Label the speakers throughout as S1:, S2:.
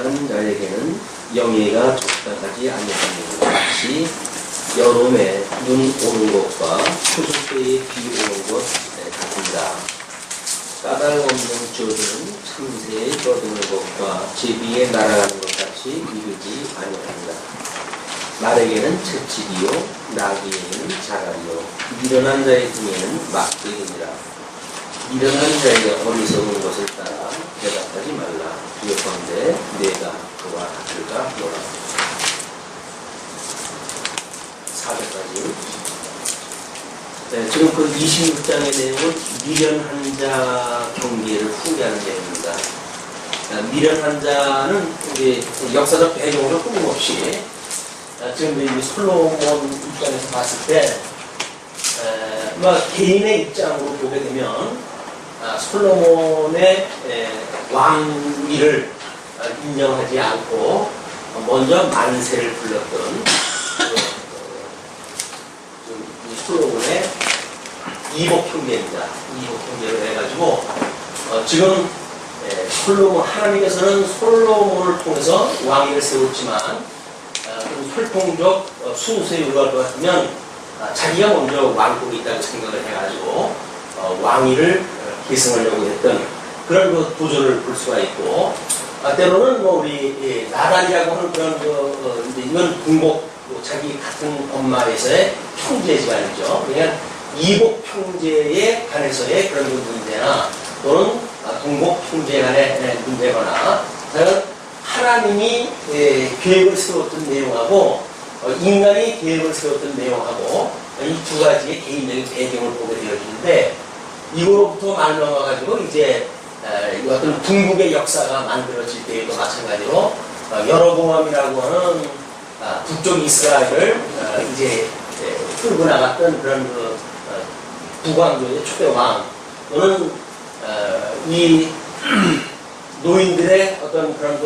S1: 미련한 자에게는 영예가 적당하지 아니하는 것 같이 여름에 눈 오는 것과 추수 때에 비 오는 것 같습니다. 까닭 없는 저주는 참새에 떠드는 것과 제비에 날아가는 것 같이 이르지 아니합니다. 말에게는 채찍이요 나귀에게는 자갈이요 미련한 자의 등에는 막대기니라. 미련한 자의 어리석은 것을 따라 대답하지 말라. 기억하는데 내가 그와 같을까 노라. 4절까지. 네, 지금 그 26장의 내용은 미련한 자 경계를 후기하는 내용입니다. 미련한 자는 이제 역사적 배경으로 끊임없이 지금 이 솔로몬 입장에서 봤을 때 개인의 입장으로 보게 되면 솔로몬의 왕위를 인정하지 않고 먼저 만세를 불렀던 이 솔로몬의 이복 형제입니다. 이복 형제를 해가지고 지금 솔로몬 하나님께서는 솔로몬을 통해서 왕위를 세웠지만 혈통적 순수에 의할 것 같으면 자기가 먼저 왕국이 있다고 생각을 해가지고 왕위를 계승하려고 했던 그런 그 도전을 볼 수가 있고, 때로는 뭐 우리 나단이라고 하는 그런 이제 이건 동복 자기 같은 엄마에서의 형제지간이죠. 그러니까 이복 형제에 관해서의 그런 문제나 또는 동복 형제 간의 문제거나 하나님이 계획을 세웠던 내용하고 인간이 계획을 세웠던 내용하고 이 두 가지의 개인적인 배경을 보게 되어지는데, 이거로부터 말미암아가지고 이제 어떤 궁극의 역사가 만들어질 때에도 마찬가지로 여로보암이라고 하는 북쪽 이스라엘을 이제 끌고 나갔던 그런 그 북왕조의 초대왕 또는 이 노인들의 어떤 그런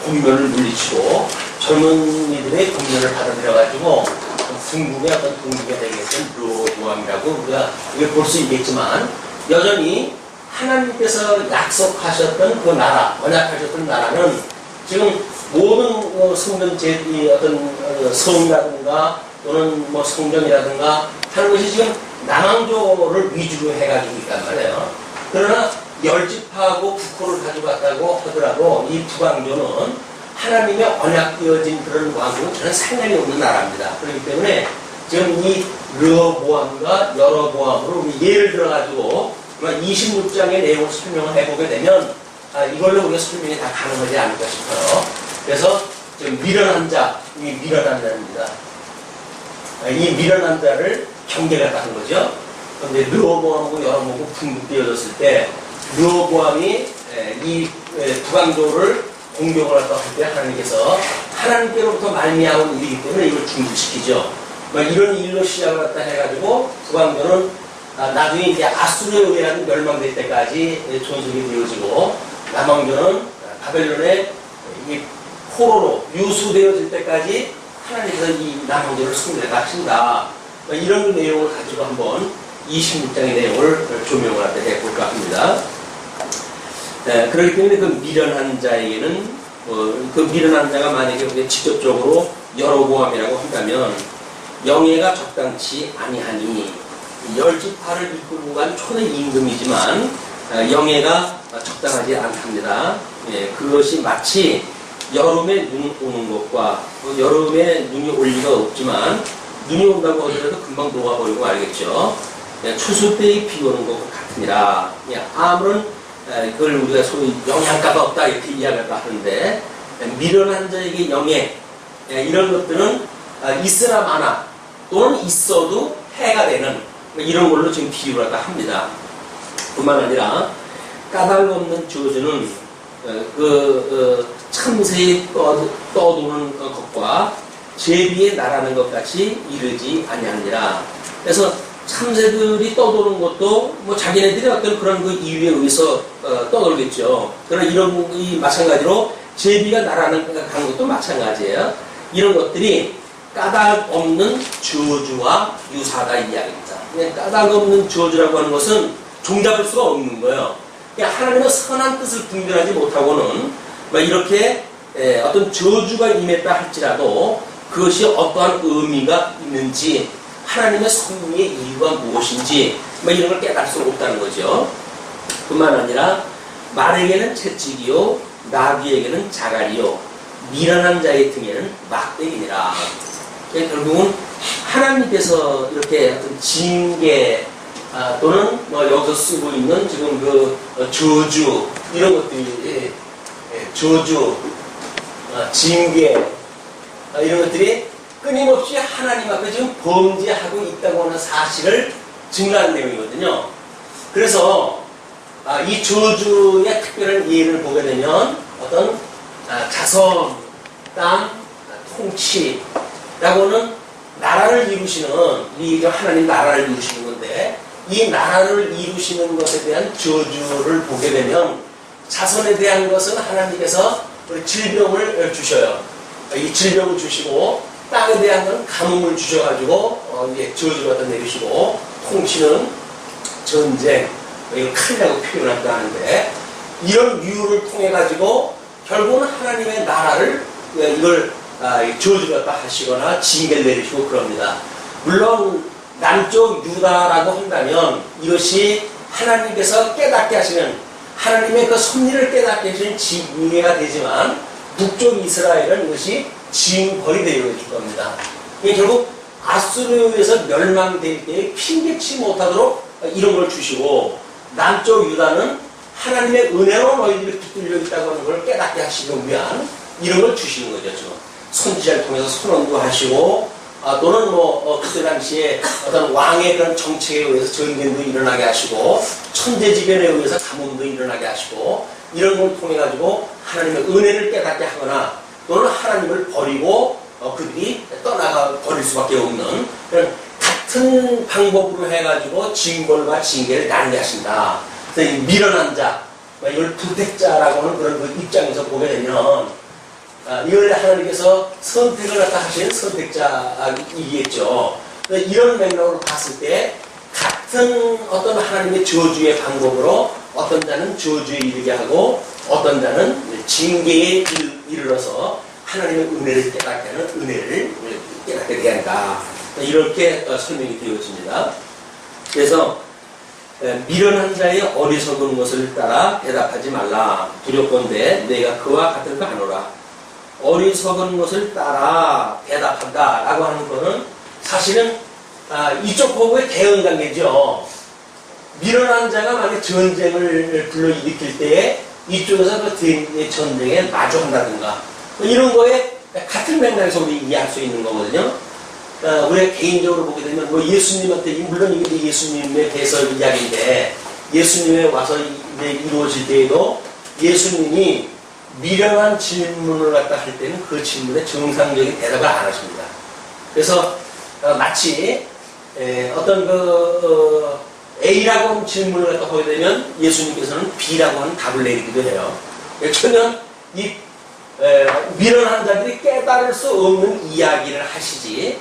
S1: 권면을 물리치고 젊은이들의 권면을 받아들여가지고 궁극의 어떤 동기가 되겠던 르호보암이라고 우리가 이걸 볼 수 있겠지만, 여전히 하나님께서 약속하셨던 그 나라, 언약하셨던 나라는 지금 모든 성전 제비 어떤 성이라든가 또는 뭐 성전이라든가 하는 것이 지금 남왕조를 위주로 해가지고 있단 말이에요. 그러나 열집하고 국호를 가져갔다고 하더라도 이 북왕조는 하나님의 언약되어진 그런 왕국은 저는 상관이 없는 나라입니다. 그렇기 때문에 지금 이 르호보암과 여로보암으로 예를 들어가지고 26장의 내용을 설명을 해보게 되면 이걸로 우리가 설명이 다 가능하지 않을까 싶어요. 그래서 지금 미련한 자, 이 미련한 자입니다. 이 미련한 자를 경계했다는 거죠. 그런데 르호보암하고 여로보암하고 분급되어졌을 때 르호보암이 이 북왕조를 공격을 했다 할 때 하나님께서 하나님께로부터 말미암은 일이기 때문에 이걸 중지시키죠. 이런 일로 시작을 했다 해가지고 북왕조는 나중에 이제 아수르에 의해서 멸망될 때까지 존속이 되어지고, 남왕조는 바벨론의 이 포로로 유수되어질 때까지 하나님께서 이 남왕조를 승리했다 하신다. 이런 내용을 가지고 한번 26장의 내용을 조명을 해볼까 합니다. 그렇기 때문에 그 미련한 자에게는 그 미련한 자가 만약에 직접적으로 여로보암이라고 한다면 영예가 적당치 아니하니, 열지파를 이끌고 간 초대 임금이지만 영예가 적당하지 않답니다. 그것이 마치 여름에 눈 오는 것과 여름에 눈이 올 리가 없지만 눈이 온다고 하더라도 금방 녹아버리고 말겠죠. 추수 때에 비 오는 것 같으니라. 아무런 그걸 우리가 소위 영양가가 없다 이렇게 이야기를 하는데, 미련한 자에게 영예 이런 것들은 있으나 마나 또는 있어도 해가 되는 이런 걸로 지금 비유를 합니다. 뿐만 아니라 까닭 없는 저주는 참새에 떠도는 것과 제비에 날아가는 것 같이 이르지 아니하니라. 그래서 참새들이 떠도는 것도 뭐 자기네들이 어떤 그런 그 이유에 의해서 떠돌겠죠. 그러나 이런 마찬가지로 제비가 날아가는 것도 마찬가지예요. 이런 것들이 까닭 없는 저주와 유사하다 이 이야기입니다. 까닭 없는 저주라고 하는 것은 종잡을 수가 없는 거예요. 하나님의 선한 뜻을 분별하지 못하고는 이렇게 어떤 저주가 임했다 할지라도 그것이 어떠한 의미가 있는지 하나님의 섭리의 이유가 무엇인지 이런 걸 깨달을 수 없다는 거죠. 뿐만 아니라 말에게는 채찍이요 나귀에게는 자갈이요 미련한 자의 등에는 막대기니라. 결국은 하나님께서 이렇게 어떤 징계 또는 여기서 쓰고 있는 지금 그 저주 이런 것들이 저주 징계 이런 것들이 끊임없이 하나님 앞에 지금 범죄하고 있다고 하는 사실을 증거하는 내용이거든요. 그래서 이 저주의 특별한 예를 보게 되면 어떤 자손, 땅, 통치라고는 나라를 이루시는 이 하나님 나라를 이루시는 건데 이 나라를 이루시는 것에 대한 저주를 보게 되면 자손에 대한 것은 하나님께서 질병을 주셔요. 이 질병을 주시고 땅에 대한 건 가뭄을 주셔가지고 이제 저주를 갖다 내리시고 통치는 전쟁 이걸 칼이라고 표현하기도 하는데 이런 이유를 통해 가지고 결국은 하나님의 나라를 이걸 저주를 갖다 하시거나 징계를 내리시고 그럽니다. 물론 남쪽 유다라고 한다면 이것이 하나님께서 깨닫게 하시는 하나님의 그 섭리를 깨닫게 하시는 징계가 되지만 북쪽 이스라엘은 이것이 징벌이 되어질 겁니다. 결국 아수르에서 멸망될 때에 핑계치 못하도록 이런 걸 주시고 남쪽 유다는 하나님의 은혜로 너희들이 붙들려 있다고 하는 걸 깨닫게 하시기 위한 이런 걸 주시는 거죠. 선지자를 통해서 선언도 하시고 또는 그때 당시에 어떤 왕의 그런 정책에 의해서 전쟁도 일어나게 하시고 천재지변에 의해서 가뭄도 일어나게 하시고 이런 걸 통해 가지고 하나님의 은혜를 깨닫게 하거나 또는 하나님을 버리고 그들이 떠나가 버릴 수밖에 없는 그런 같은 방법으로 해가지고 징벌과 징계를 나누게 하신다. 그래서 이 미련한 자, 이걸 부택자라고 하는 그런 그 입장에서 보게 되면 이걸 하나님께서 선택을 갖다 하시는 선택자이겠죠. 이런 맥락으로 봤을 때 같은 어떤 하나님의 저주의 방법으로 어떤 자는 저주에 이르게 하고 어떤 자는 징계에 이르러서 하나님의 은혜를 깨닫게 하는 은혜를 깨닫게 되야 한다. 이렇게 설명이 되어집니다. 그래서 미련한 자의 어리석은 것을 따라 대답하지 말라. 두렵건대 내가 그와 같은 거 하노라. 어리석은 것을 따라 대답한다 라고 하는 것은 사실은 이쪽 보고의 대응관계죠. 미련한 자가 만약 전쟁을 불러일으킬 때에 이쪽에서 그 전쟁에 마주한다든가 이런 거에 같은 맥락에서 우리 이해할 수 있는 거거든요. 우리가 개인적으로 보게 되면 예수님한테 물론 이게 예수님에 대해서 이야기인데 예수님에 와서 이제 이루어질 때에도 예수님이 미련한 질문을 갖다 할 때는 그 질문에 정상적인 대답을 안 하십니다. 그래서 마치 어떤 A라고 하는 질문을 갖다 하게 되면 예수님께서는 B라고 하는 답을 내리기도 해요. 전혀 이 미련한 자들이 깨달을 수 없는 이야기를 하시지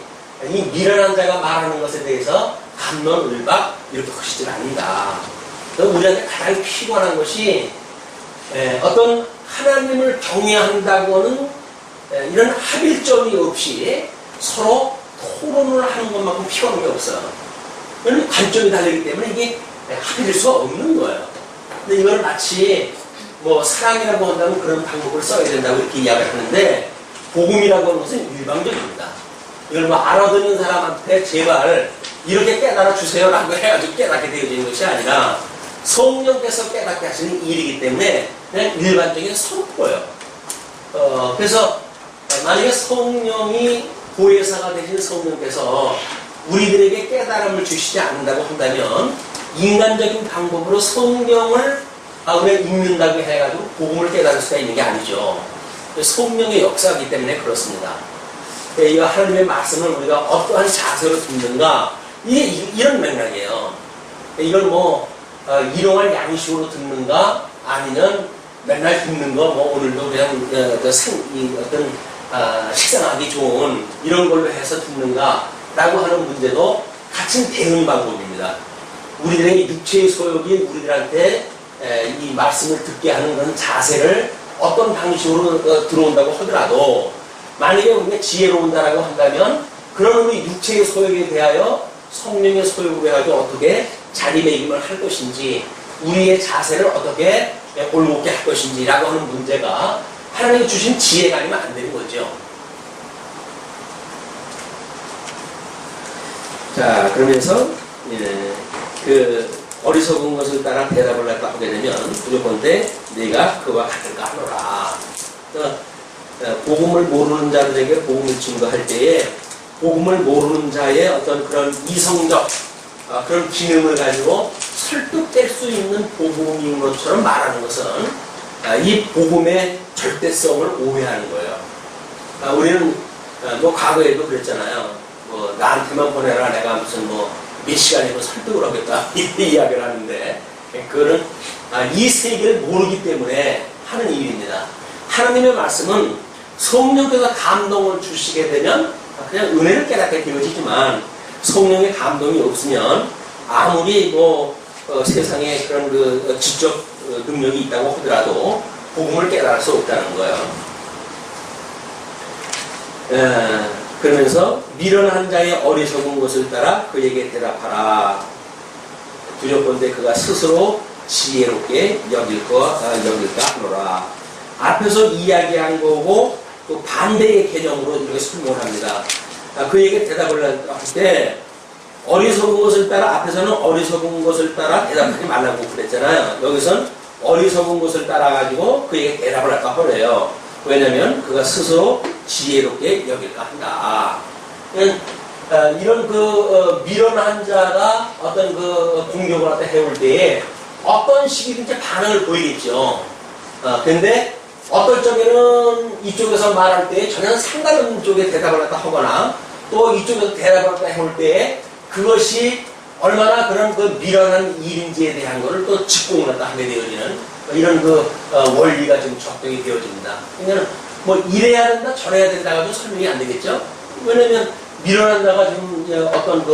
S1: 이 미련한 자가 말하는 것에 대해서 갑론을박 이렇게 하시질 않는다. 우리한테 가장 피곤한 것이 어떤 하나님을 경외한다고는 이런 합일점이 없이 서로 토론을 하는 것만큼 피곤한 게 없어요. 왜냐하면 관점이 다르기 때문에 이게 합일 수가 없는 거예요. 근데 이걸 마치 사랑이라고 한다면 그런 방법을 써야 된다고 이렇게 이야기를 하는데 복음이라고 하는 것은 일방적입니다. 이걸 알아듣는 사람한테 제발 이렇게 깨달아 주세요라고 해가지고 깨닫게 되어지는 것이 아니라 성령께서 깨닫게 하시는 일이기 때문에 그냥 일반적인 선포예요. 그래서 만약에 성령이 보혜사가 되신 성령께서 우리들에게 깨달음을 주시지 않는다고 한다면 인간적인 방법으로 성경을 우리가 읽는다고 해가지고 복음을 깨달을 수가 있는 게 아니죠. 성령의 역사이기 때문에 그렇습니다. 이 하나님의 말씀을 우리가 어떠한 자세로 듣는가 이런 맥락이에요. 이걸 일용할 양식으로 듣는가 아니면 맨날 듣는 거 오늘도 그냥 어떤 식상하기 좋은 이런 걸로 해서 듣는가 라고 하는 문제도 같은 대응 방법입니다. 우리들의 육체의 소욕이 우리들한테 이 말씀을 듣게 하는 그런 자세를 어떤 방식으로 들어온다고 하더라도 만약에 우리가 지혜로운다라고 한다면 그런 우리 육체의 소욕에 대하여 성령의 소욕으로 해가지고 어떻게 자리매김을 할 것인지 우리의 자세를 어떻게 올곧게 할 것인지라고 하는 문제가 하나님이 주신 지혜가 아니면 안 되는 거죠. 자, 그러면서 그 어리석은 것을 따라 대답을 하게 되면 두렵건대 네가 그와 같을까 하노라. 복음을 모르는 자들에게 복음을 증거할 때에 복음을 모르는 자의 어떤 그런 이성적 그런 기능을 가지고 설득될 수 있는 복음인 것처럼 말하는 것은 이 복음의 절대성을 오해하는 거예요. 우리는 뭐 과거에도 그랬잖아요. 뭐 나한테만 보내라 내가 무슨 뭐 몇 시간이면 설득을 하겠다 이렇게 이야기를 하는데 그거는 이 세계를 모르기 때문에 하는 일입니다. 하나님의 말씀은 성령께서 감동을 주시게 되면 그냥 은혜를 깨닫게 되어지지만 성령의 감동이 없으면 아무리 뭐 세상에 그런 그 지적 능력이 있다고 하더라도 복음을 깨달을 수 없다는 거예요. 그러면서 미련한 자의 어리석은 것을 따라 그에게 대답하라. 두렵건대 그가 스스로 지혜롭게 여길까 하노라. 앞에서 이야기한 거고 또 반대의 개념으로 이렇게 설명을 합니다. 그에게 대답을 할 때 어리석은 것을 따라 앞에서는 어리석은 것을 따라 대답하지 말라고 그랬잖아요. 여기서는 어리석은 것을 따라 가지고 그에게 대답을 할까 하래요. 왜냐하면 그가 스스로 지혜롭게 여길까 한다. 이런 미련한 자가 어떤 공격을 갖다 해올 때에 어떤 식이든지 반응을 보이겠죠. 근데 어떨 적에는 이쪽에서 말할 때 전혀 상관없는 쪽에 대답을 갖다 하거나 또 이쪽에서 대답을 갖다 해올 때 그것이 얼마나 그런 미련한 일인지에 대한 것을 또 직공을 갖다 하게 되어지는 이런 원리가 좀 적용이 되어집니다. 그러니까 뭐 이래야 된다 저래야 된다가도 설명이 안 되겠죠. 왜냐면 미련한 자가 지금 어떤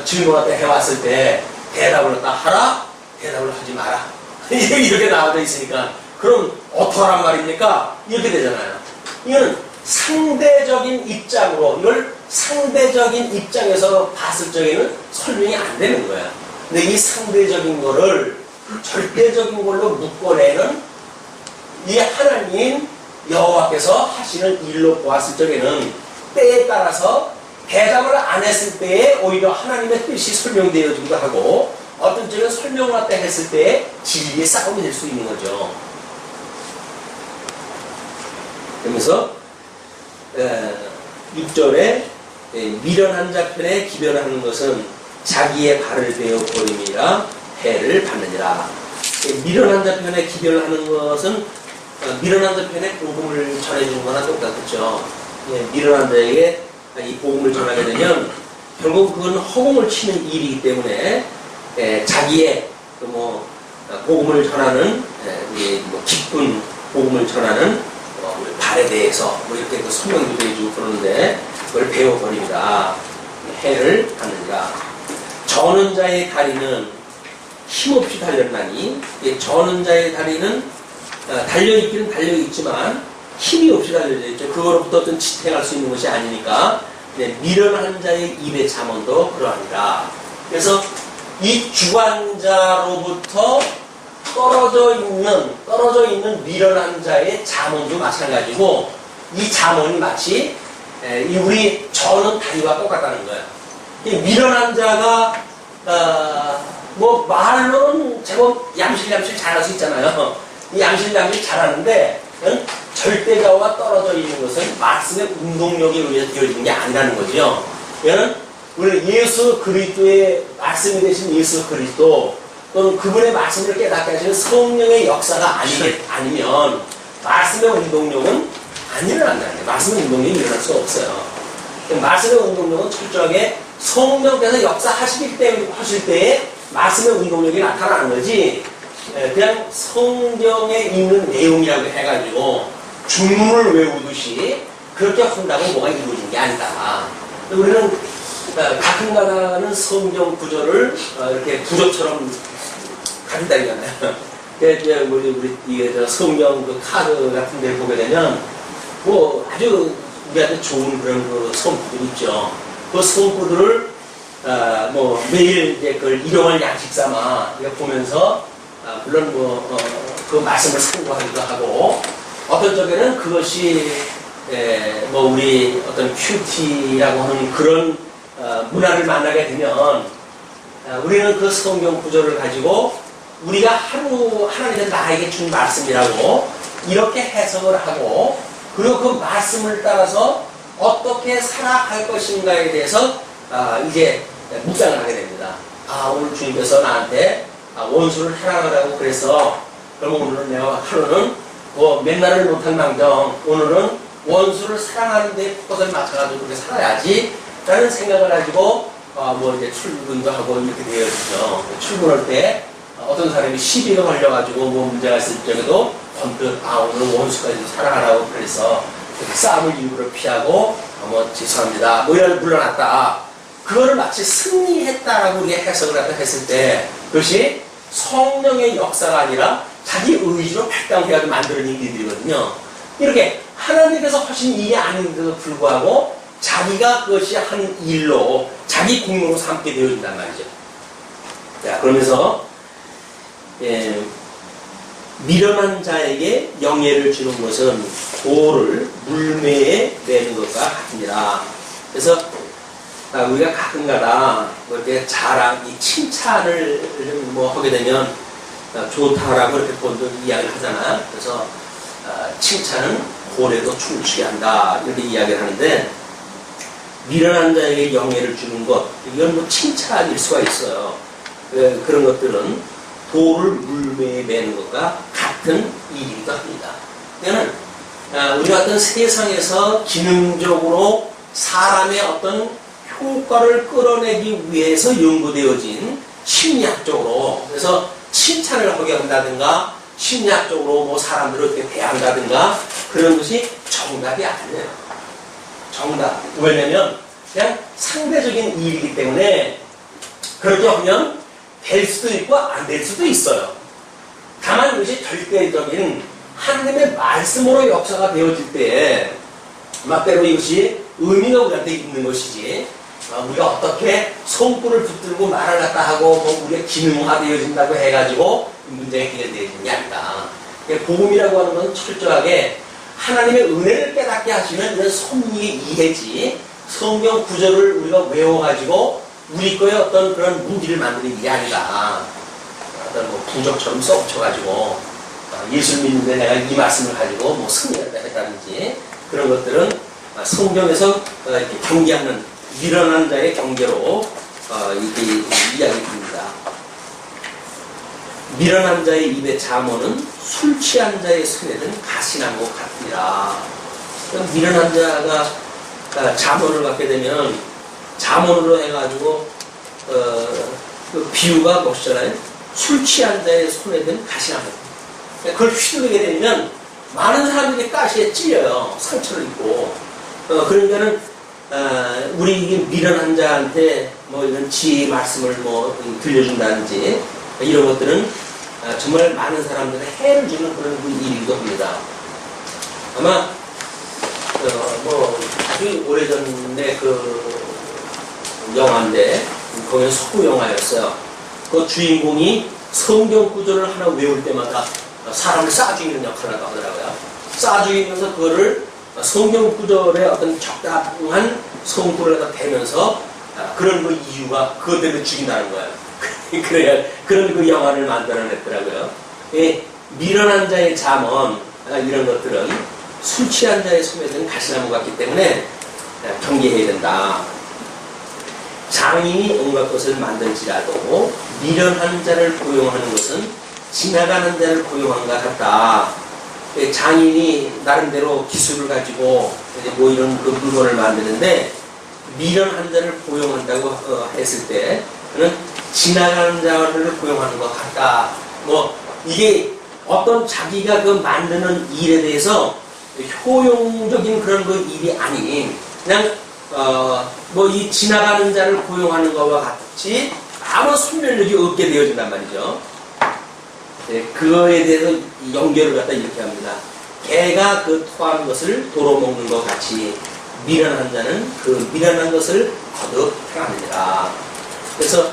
S1: 질문을 갖다 해왔을 때 대답을 갖다 하라 대답을 하지 마라 이렇게 나와져 있으니까 그럼 어떡하란 말입니까? 이렇게 되잖아요. 이거는 상대적인 입장으로 이걸 상대적인 입장에서 봤을 적에는 설명이 안 되는 거야. 근데 이 상대적인 거를 절대적인 걸로 묶어내는 이 하나님 여호와께서 하시는 일로 보았을 적에는 때에 따라서 대답을 안 했을 때에 오히려 하나님의 뜻이 설명되어지기도 하고 어떤 쪽은 설명을 갖다 했을 때에 진리의 싸움이 될 수 있는 거죠. 그러면서 6절에 미련한 자 편에 기별하는 것은 자기의 발을 베어 버림이라 해를 받느니라. 미련한 자 편에 기별하는 것은 미련한 자 편에 복음을 전해주는 거나 똑같겠죠. 미련한 자에게 이 복음을 전하게 되면 결국 그건 허공을 치는 일이기 때문에 자기의 복음을 전하는 기쁜 복음을 전하는 발에 대해서 이렇게 설명도 해주고 그러는데 그걸 배워버립니다. 해를 받느니라. 저는 자의 다리는 힘없이 달렸나니 저는 자의 다리는 달려있기는 달려있지만 힘이 없이 달려져 있죠. 그거로부터 어떤 지탱할 수 있는 것이 아니니까 미련한 자의 입의 잠언도 그러하니라. 그래서 이 주관자로부터 떨어져 있는 미련한 자의 잠언도 마찬가지고 이 잠언이 마치 우리 저는 다리와 똑같다는 거예요. 이 미련한 자가 뭐 말로는 제법 얌실얌실 잘할 수 있잖아요. 이 얌실얌실 잘하는데 절대자와 떨어져 있는 것은 말씀의 운동력에 의해서 되어지는 게 아니라는 거죠. 이거는 우리 예수 그리스도의 말씀이 되신 예수 그리스도 또는 그분의 말씀을 깨닫게 하시는 성령의 역사가 아니면 말씀의 운동력은 안 일어난다는 거예요. 말씀의 운동력이 일어날 수가 없어요. 말씀의 운동력은 철저하게 성령께서 역사하실 때에 말씀의 운동력이 나타나는 거지 그냥 성경에 있는 내용이라고 해가지고 주문을 외우듯이 그렇게 한다고 뭐가 이루어진 게 아니다. 우리는 가끔가다는 성경 구절을 이렇게 구조처럼 가지고 다니잖아요. 우리 성경 그 카드 같은 데 보게 되면 뭐 아주 우리한테 좋은 그런 그 성구들 있죠. 그 성구들을 뭐 매일 이제 그걸 일용할 양식 삼아 보면서 물론 그 말씀을 상고하기도 하고 어떤 쪽에는 그것이 뭐 우리 어떤 큐티라고 하는 그런 문화를 만나게 되면 우리는 그 성경 구절을 가지고 우리가 하나님께서 나에게 준 말씀이라고 이렇게 해석을 하고 그리고 그 말씀을 따라서 어떻게 살아갈 것인가에 대해서 이제 묵상을 하게 됩니다. 오늘 주님께서 나한테 원수를 사랑하라고 그래서 그러면 오늘은 내가 하루는 뭐 맨날을 못할 망정 오늘은 원수를 사랑하는 데 포커스를 맞춰가지고 그렇게 살아야지 라는 생각을 가지고 뭐 이제 출근도 하고 이렇게 되어지죠. 출근할 때 어떤 사람이 시비가 걸려가지고 뭐 문제가 있을 적에도 번뜩 오늘 원수까지 사랑하라고 그래서 싸움을 일부러 피하고 뭐 죄송합니다 뭐 이런 물러났다. 그거를 마치 승리했다라고 우리가 해석을 했을 때 그것이 성령의 역사가 아니라 자기 의지로 발당해가지고 만드는 일들이거든요. 이렇게 하나님께서 하신 일이 아닌데도 불구하고 자기가 그것이 한 일로 자기 공로로 삼게 되어진단 말이죠. 자, 그러면서 미련한 자에게 영예를 주는 것은 돌을 물매에 내는 것과 같으니라. 그래서 우리가 가끔가다 뭐 이렇게 자랑, 이 칭찬을 뭐 하게 되면 좋다라고 이렇게 본적 이야기를 하잖아요. 그래서 칭찬은 고래도 춤추게 한다 이렇게 이야기를 하는데 미련한 자에게 영예를 주는 것 이건 뭐 칭찬일 수가 있어요. 그런 것들은 돌을 물매에 매는 것과 같은 일이기도 합니다. 그러니까 우리가 어떤 세상에서 기능적으로 사람의 어떤 효과를 끌어내기 위해서 연구되어진 심리학적으로 그래서 칭찬을 하게 한다든가 심리학적으로 뭐 사람들을 어떻게 대한다든가 그런 것이 정답이 아니에요. 정답. 왜냐면 그냥 상대적인 일이기 때문에 그렇게 하면 될 수도 있고 안 될 수도 있어요. 다만 이것이 절대적인 하나님의 말씀으로 역사가 되어질 때에 막대로 이것이 의미가 우리한테 있는 것이지 우리가 어떻게 손불을 붙들고 말을 갖다 하고 뭐 우리가 기능화되어진다고 해가지고 문제가 해결되어지는 게 아니다. 복음이라고 하는 것은 철저하게 하나님의 은혜를 깨닫게 하시는 이런 섭리의 이해지 성경 구절을 우리가 외워가지고 우리 거에 어떤 그런 무기를 만드는 일이 아니다. 어떤 뭐 부적처럼 써붙여가지고 예수를 믿는데 내가 이 말씀을 가지고 뭐 승리했다든지 그런 것들은 성경에서 이렇게 경계하는 미련한 자의 경계로 이렇게 이야기 듭니다. 미련한 자의 입의 잠언은 술 취한 자의 손에는 가시나무 같으니라. 미련한 자가 잠언을 갖게 되면 잠언으로 해가지고 그 비유가 멋있잖아요. 술 취한 자의 손에 든 가시나무. 그걸 휘두르게 되면 많은 사람들이 가시에 찔려요. 상처를 입고. 그러니까는 우리 미련한 자한테 뭐 이런 지혜의 말씀을 뭐 들려준다든지 이런 것들은 정말 많은 사람들의 해를 주는 그런 일이기도 합니다. 아마 뭐 아주 오래전에 그 영화인데 거기는 서구 영화였어요. 그 주인공이 성경 구절을 하나 외울 때마다 사람을 쏴죽이는 역할을 하더라고요. 쏴죽이면서 그거를 성경 구절의 어떤 적당한 성구를 갖다 대면서 그런 그 이유가 그것 때문에 죽인다는 거예요. 그래야 그런 그 영화를 만들어냈더라고요. 미련한 자의 잠언 이런 것들은 술 취한 자의 손에 든 가시나무 같기 때문에 경계해야 된다. 장인이 온갖 것을 만들지라도 미련한 자를 고용하는 것은 지나가는 자를 고용한 것 같다. 장인이 나름대로 기술을 가지고 뭐 이런 그 물건을 만드는데 미련한 자를 고용한다고 했을 때 그는 지나가는 자를 고용하는 것 같다. 뭐 이게 어떤 자기가 그 만드는 일에 대해서 효용적인 그런 그 일이 아닌 그냥 뭐 이 지나가는 자를 고용하는 것과 같이 아무 손별력이 없게 되어진단 말이죠. 그거에 대해서 연결을 갖다 이렇게 합니다. 개가 그 토한 것을 도로 먹는 것 같이 미련한 자는 그 미련한 것을 거듭 행합니다. 그래서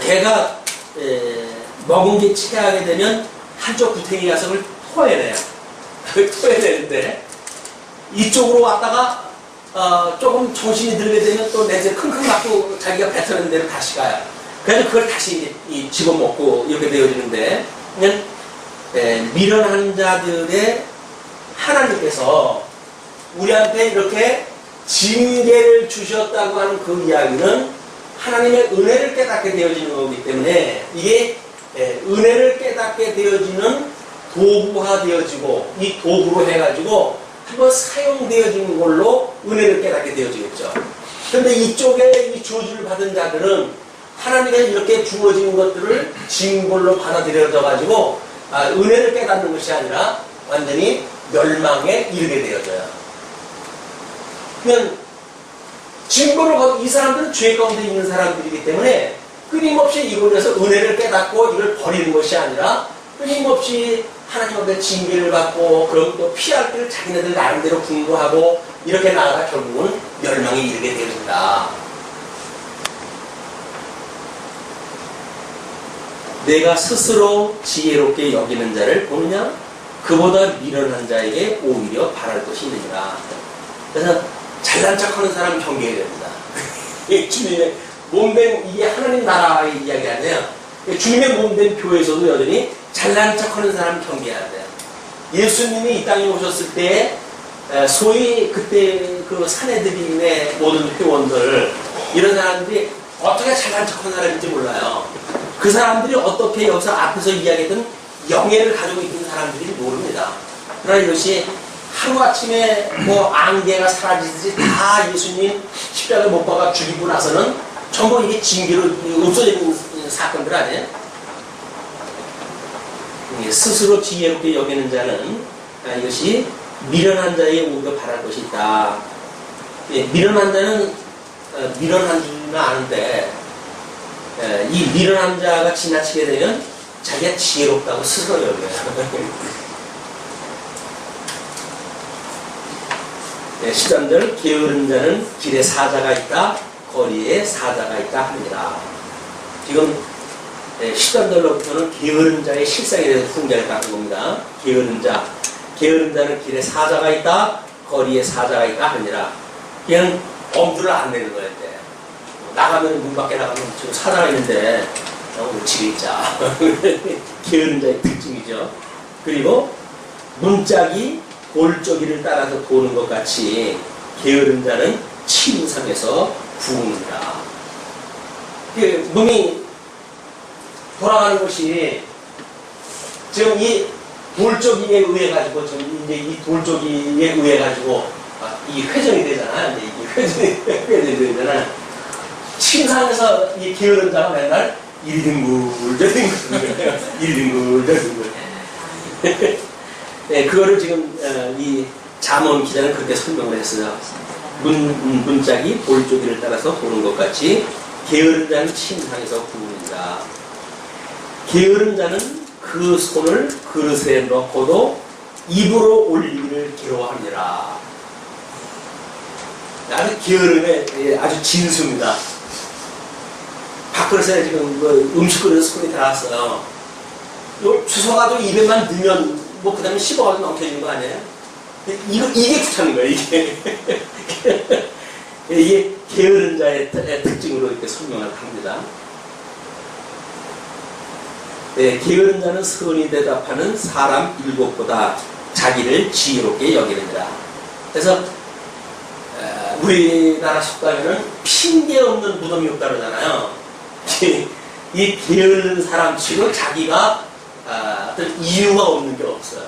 S1: 개가 먹은 게 체하게 되면 한쪽 구덩이 가서 그걸 토해내요. 토해내는데 이쪽으로 왔다가 조금 정신이 들게 되면 또 내재 킁킁 맞고 자기가 뱉어낸 대로 다시 가요. 그래서 그걸 다시 집어먹고 이렇게 되어지는데, 그냥 미련한 자들의 하나님께서 우리한테 이렇게 징계를 주셨다고 하는 그 이야기는 하나님의 은혜를 깨닫게 되어지는 거기 때문에, 이게 은혜를 깨닫게 되어지는 도구화 되어지고, 이 도구로 해가지고 한번 사용되어지는 걸로 은혜를 깨닫게 되어지겠죠. 그런데 이쪽에 이 저주를 받은 자들은 하나님의 이렇게 주어진 것들을 징벌로 받아들여져가지고 은혜를 깨닫는 것이 아니라 완전히 멸망에 이르게 되어져요. 그냥 징벌을 받고, 이 사람들은 죄 가운데 있는 사람들이기 때문에 끊임없이 이곳에서 은혜를 깨닫고 이걸 버리는 것이 아니라 끊임없이 하나님 앞에 징계를 받고, 그럼 또 피할 길을 자기네들 나름대로 공부하고 이렇게 나아가 결국은 멸망에 이르게 되어진다. 내가 스스로 지혜롭게 여기는 자를 보느냐? 그보다 미련한 자에게 오히려 바랄 것이 있느니라. 그래서 잘난 척하는 사람 경계해야 됩니다. 주님의 몸된, 이게 하나님 나라의 이야기 아니에요. 주님의 몸된 교회에서도 여전히 잘난 척하는 사람 경계해야 돼요. 예수님이 이 땅에 오셨을 때 소위 그때 그 사내들인의 모든 회원들, 이런 사람들이 어떻게 잘난 척하는 사람인지 몰라요. 그 사람들이 어떻게 여기서 앞에서 이야기했던 영예를 가지고 있는 사람들이 모릅니다. 그러나 이것이 하루아침에 뭐 안개가 사라지듯이 다 예수님 십자가에 못 박아 죽이고 나서는 전부 이게 징계로 없어지는 사건들 아니에요? 스스로 지혜롭게 여기는 자는 이것이 미련한 자의 오히려 바랄 것이 있다. 미련한 자는 미련한 줄은 아는데, 이 미련한 자가 지나치게 되면 자기가 지혜롭다고 스스로 여겨요. 네, 13절, 게으른 자는 길에 사자가 있다, 거리에 사자가 있다 합니다. 지금 13절로부터는 게으른 자의 실상에 대해서 풍자를 갖는 겁니다. 게으른 자는 길에 사자가 있다, 거리에 사자가 있다 합니다. 그냥 엄두를 안 내는 거예요. 나가면, 문 밖에 나가면 지금 사자가 있는데 오늘 집에 있자. 게으른 자의 특징이죠. 그리고 문짝이 골짜기를 따라서 도는 것 같이 게으른 자는 침상에서 구웁니다. 몸이 돌아가는 것이 지금 이 돌조기에 의해 가지고, 지금 이제 이 돌조기에 의해 가지고 이 회전이 되잖아요. 이제 이게 회전이 되잖아요. 침상에서 이 게으른 자가 맨날 이리 뒹굴 저리 뒹굴 이리 뒹굴 저리 뒹굴. 네, 그거를 지금 이 잠언 기자는 그렇게 설명을 했어요. 문짝이 볼조기를 따라서 도는 것 같이 게으른 자는 침상에서 구웁니다. 게으른 자는 그 손을 그릇에 넣고도 입으로 올리기를 괴로워합니다. 아주 게으름의 아주 진수입니다. 밥그릇에 지금 음식 그릇에 손이 들어갔어요. 주워가지고 입에만 넣으면 뭐 그 다음에 씹어가지고 넘겨지는 거 아니에요? 이게 귀찮은 거예요, 이게. 이게 게으른 자의 특징으로 이렇게 설명을 합니다. 네, 게으른 자는 선이 대답하는 사람 일곱보다 자기를 지혜롭게 여기느니라. 그래서 우리나라 속담에는 핑계 없는 무덤이 없다 그러잖아요. 이 게으른 사람치고 자기가 어떤 이유가 없는 게 없어요.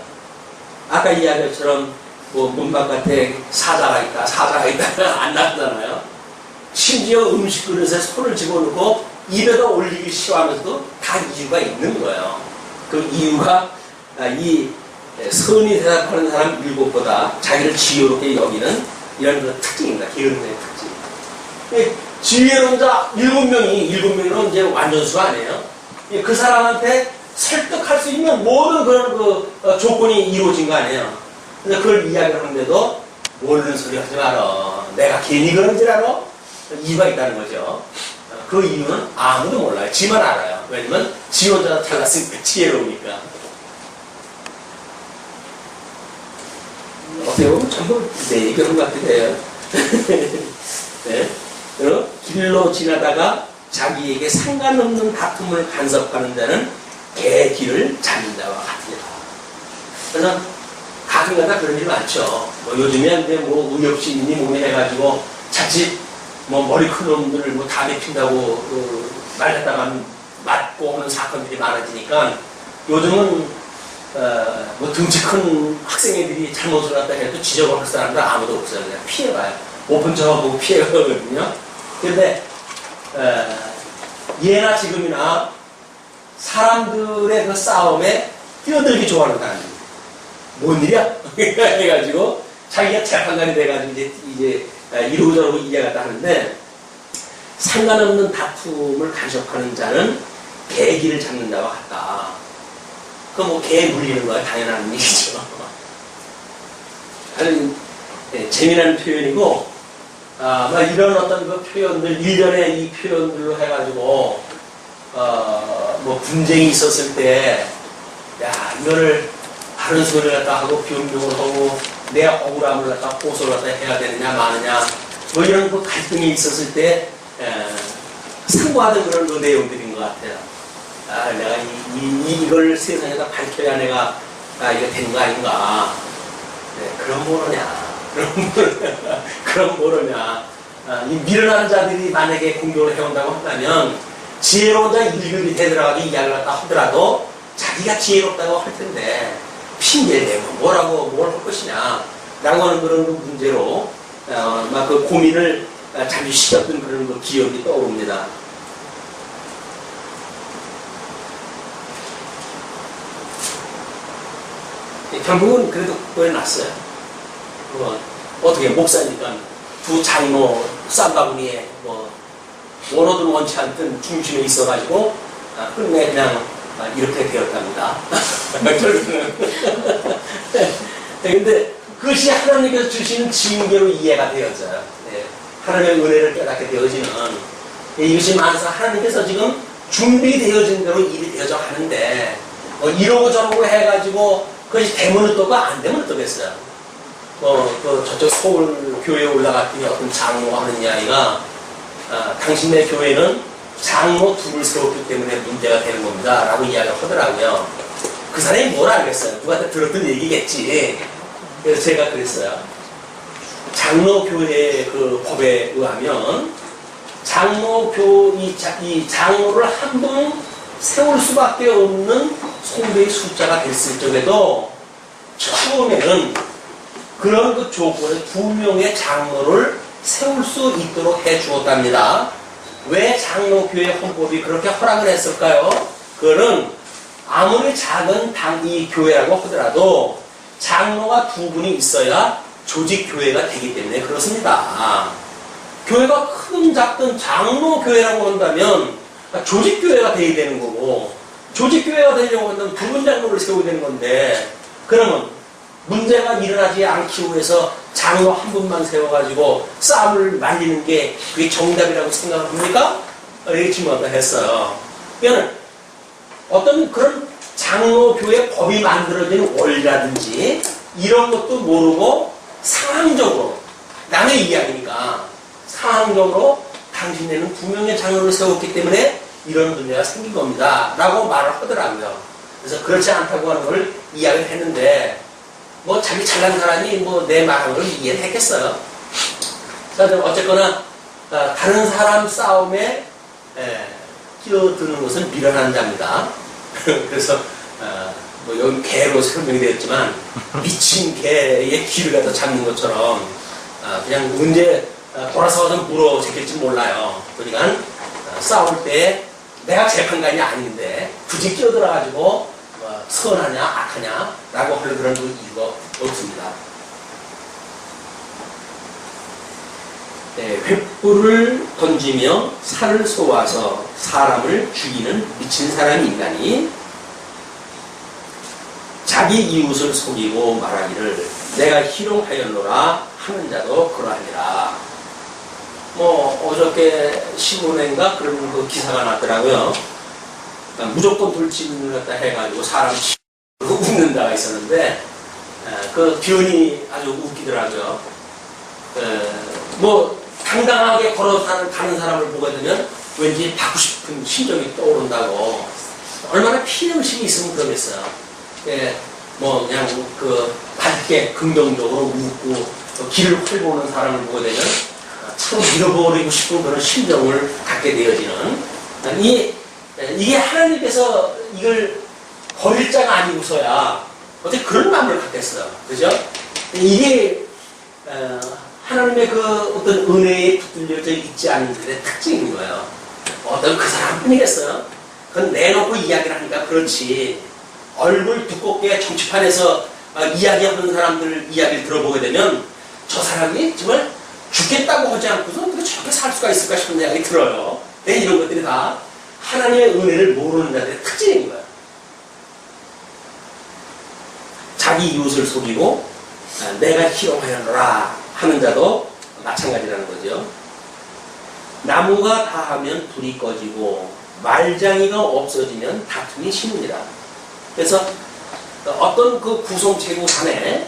S1: 아까 이야기처럼 뭐 문바깥에 사자가 있다 안 나타나요. 심지어 음식 그릇에 손을 집어넣고 입에다 올리기 싫어하면서도 다 이유가 있는 거예요. 그 이유가 이 선이 대답하는 사람 일곱보다 자기를 지혜롭게 여기는 이런 특징입니다. 게으른 자의 특징. 지혜로운 자 일곱 명이면 이제 완전수가 아니에요. 그 사람한테 설득할 수 있는 모든 그런 조건이 이루어진 거 아니에요. 근데 그걸 이야기를 하는데도 모르는 소리 하지 마라. 내가 괜히 그런 줄 알아? 이유가 있다는 거죠. 그 이유는 아무도 몰라요. 지만 알아요. 왜냐면 지 혼자 잘났으니까 지혜로우니까. 어떻게 보면 전부 내 얘기한 것 같기도 해요. 네. 길로 지나다가 자기에게 상관없는 다툼을 간섭하는 자는 개 길을 잡는 자와 같으니라. 그래서 가끔가다 그런 일 많죠. 뭐 요즘에 이제 뭐 의협신이 몸에 해가지고 자칫 뭐 머리 큰 놈들을 뭐 담배 핀다고 말 갖다가 맞고 하는 사건들이 많아지니까 요즘은 뭐 등치 큰 학생애들이 잘못을 갖다 해도 지적을 할 사람들 아무도 없어요. 그냥 피해가요. 오픈 저하고 피해가거든요. 그런데 예나 지금이나 사람들의 그 싸움에 뛰어들기 좋아하는 사람입니다. 뭔 일이야? 해가지고 자기가 재판관이 돼가지고 이제 이러고저러고 이해가 하는데 상관없는 다툼을 간섭하는 자는 개기를 잡는 자와 같다. 그 뭐 개 물리는 거야 당연한 얘기죠. 아주 재미난 표현이고 막 이런 어떤 그 표현들 일련의 이 표현들로 해가지고 뭐 분쟁이 있었을 때 야 이거를 다른 소리를 갖다 하고 변명을 하고 내 억울함을 갖다 호소를 갖다 해야 되느냐 마느냐 뭐 이런 그 갈등이 있었을 때 상고하던 그런 그 내용들인 것 같아요. 내가 이걸 세상에다 밝혀야 내가 이거 된 거 아닌가. 그럼 모르냐. 그럼 모르냐. 이 미련한 자들이 만약에 공격을 해온다고 한다면 지혜로운 자 일급이 되더라도 이야기를 갖다 하더라도 자기가 지혜롭다고 할 텐데 핑계대고 뭘 할 것이냐 라고 하는 그런 그 문제로 막 그 고민을 자주 시켰던 그런 그 기억이 떠오릅니다. 결국은 그래도 구해놨어요. 어떻게 목사니까 두 장로 쌈바구니에 뭐 원호든 원치 않든 중심에 있어가지고 끝내 그냥 이렇게 되었답니다. 결국은. 근데 그것이 하나님께서 주시는 징계로 이해가 되어져요. 하나님의 은혜를 깨닫게 되어지는 이것이 만사 하나님께서 지금 준비되어진 대로 일이 되어져 하는데 이러고 저러고 해가지고 그것이 되면 어떠고 안 되면 어떠겠어요. 저쪽 서울 교회에 올라갔더니 어떤 장로가 하는 이야기가 당신네 교회는 장로 둘을 세웠기 때문에 문제가 되는 겁니다 라고 이야기를 하더라고요. 그 사람이 뭘 알겠어요. 누구한테 들었던 얘기겠지. 그래서 제가 그랬어요. 장로교회 그 법에 의하면 이 장로를 한 분 세울 수밖에 없는 성도의 숫자가 됐을 적에도 처음에는 그런 그 조건에 2명의 장로를 세울 수 있도록 해 주었답니다. 왜 장로교회 헌법이 그렇게 허락을 했을까요? 그거는 아무리 작은 이 교회라고 하더라도 장로가 2분이 있어야 조직교회가 되기 때문에 그렇습니다. 교회가 크든 작든 장로교회라고 한다면 조직교회가 되어야 되는 거고 조직교회가 되려고 한다면 2분 장로를 세워야 되는 건데 그러면 문제가 일어나지 않기 위해서 장로 한 분만 세워가지고 싸움을 말리는 게 그게 정답이라고 생각합니까? 이렇게 질문을 했어요. 그러니까 어떤 그런 장로교회 법이 만들어지는 원리라든지 이런 것도 모르고 상황적으로 남의 이야기니까 상황적으로 당신네는 2명의 장로를 세웠기 때문에 이런 문제가 생긴 겁니다 라고 말을 하더라고요. 그래서 그렇지 않다고 하는 걸 이야기를 했는데 뭐 자기 잘난 사람이 뭐 내 말한 걸 이해를 했겠어요. 어쨌거나 다른 사람 싸움에 끼어드는 것은 미련한 자입니다. 그래서 뭐 여기 개로 설명이 되었지만 미친 개의 귀를 갖다 잡는 것처럼 그냥 문제 돌아서서 물어 제낄지 몰라요. 그러니까 싸울 때 내가 재판관이 아닌데 굳이 끼어들어가지고 선하냐 악하냐 라고 하는 그런 이유가 없습니다. 횃불을 던지며 살을 쏘아서 사람을 죽이는 미친 사람이 있다니 자기 이웃을 속이고 말하기를 내가 희롱하였노라 하는 자도 그러하니라. 어저께 신문인가 그런 그 기사가 났더라고요. 무조건 돌침을 갖다 해가지고 사람 웃는 자가 있었는데, 그 표현이 아주 웃기더라고요. 당당하게 가는 사람을 보게 되면 왠지 받고 싶은 심정이 떠오른다고. 얼마나 피해의식이 있으면 그러겠어요. 그냥 밝게 긍정적으로 웃고 길을 흘보는 사람을 보게 되면 참 잃어버리고 싶은 그런 심정을 갖게 되어지는, 이게 하나님께서 이걸 버릴 자가 아니고서야 어떻게 그런 마음을 갖겠어요. 그죠? 이게 하나님의 그 어떤 은혜에 붙들려져 있지 않은 들의 특징인 거예요. 어떤 그 사람뿐이겠어요? 그건 내놓고 이야기를 하니까 그렇지. 얼굴 두껍게 정치판에서 이야기하는 사람들 이야기를 들어보게 되면 저 사람이 정말 죽겠다고 하지 않고서 어떻게 저렇게 살 수가 있을까 싶은 생각이 들어요. 이런 것들이 다 하나님의 은혜를 모르는 자들의 특징인 거예요. 자기 이웃을 속이고 내가 희롱하였노라 하는 자도 마찬가지라는 거죠. 나무가 다하면 불이 꺼지고 말장이가 없어지면 다툼이 심으니라. 그래서 어떤 그 구성체구 간에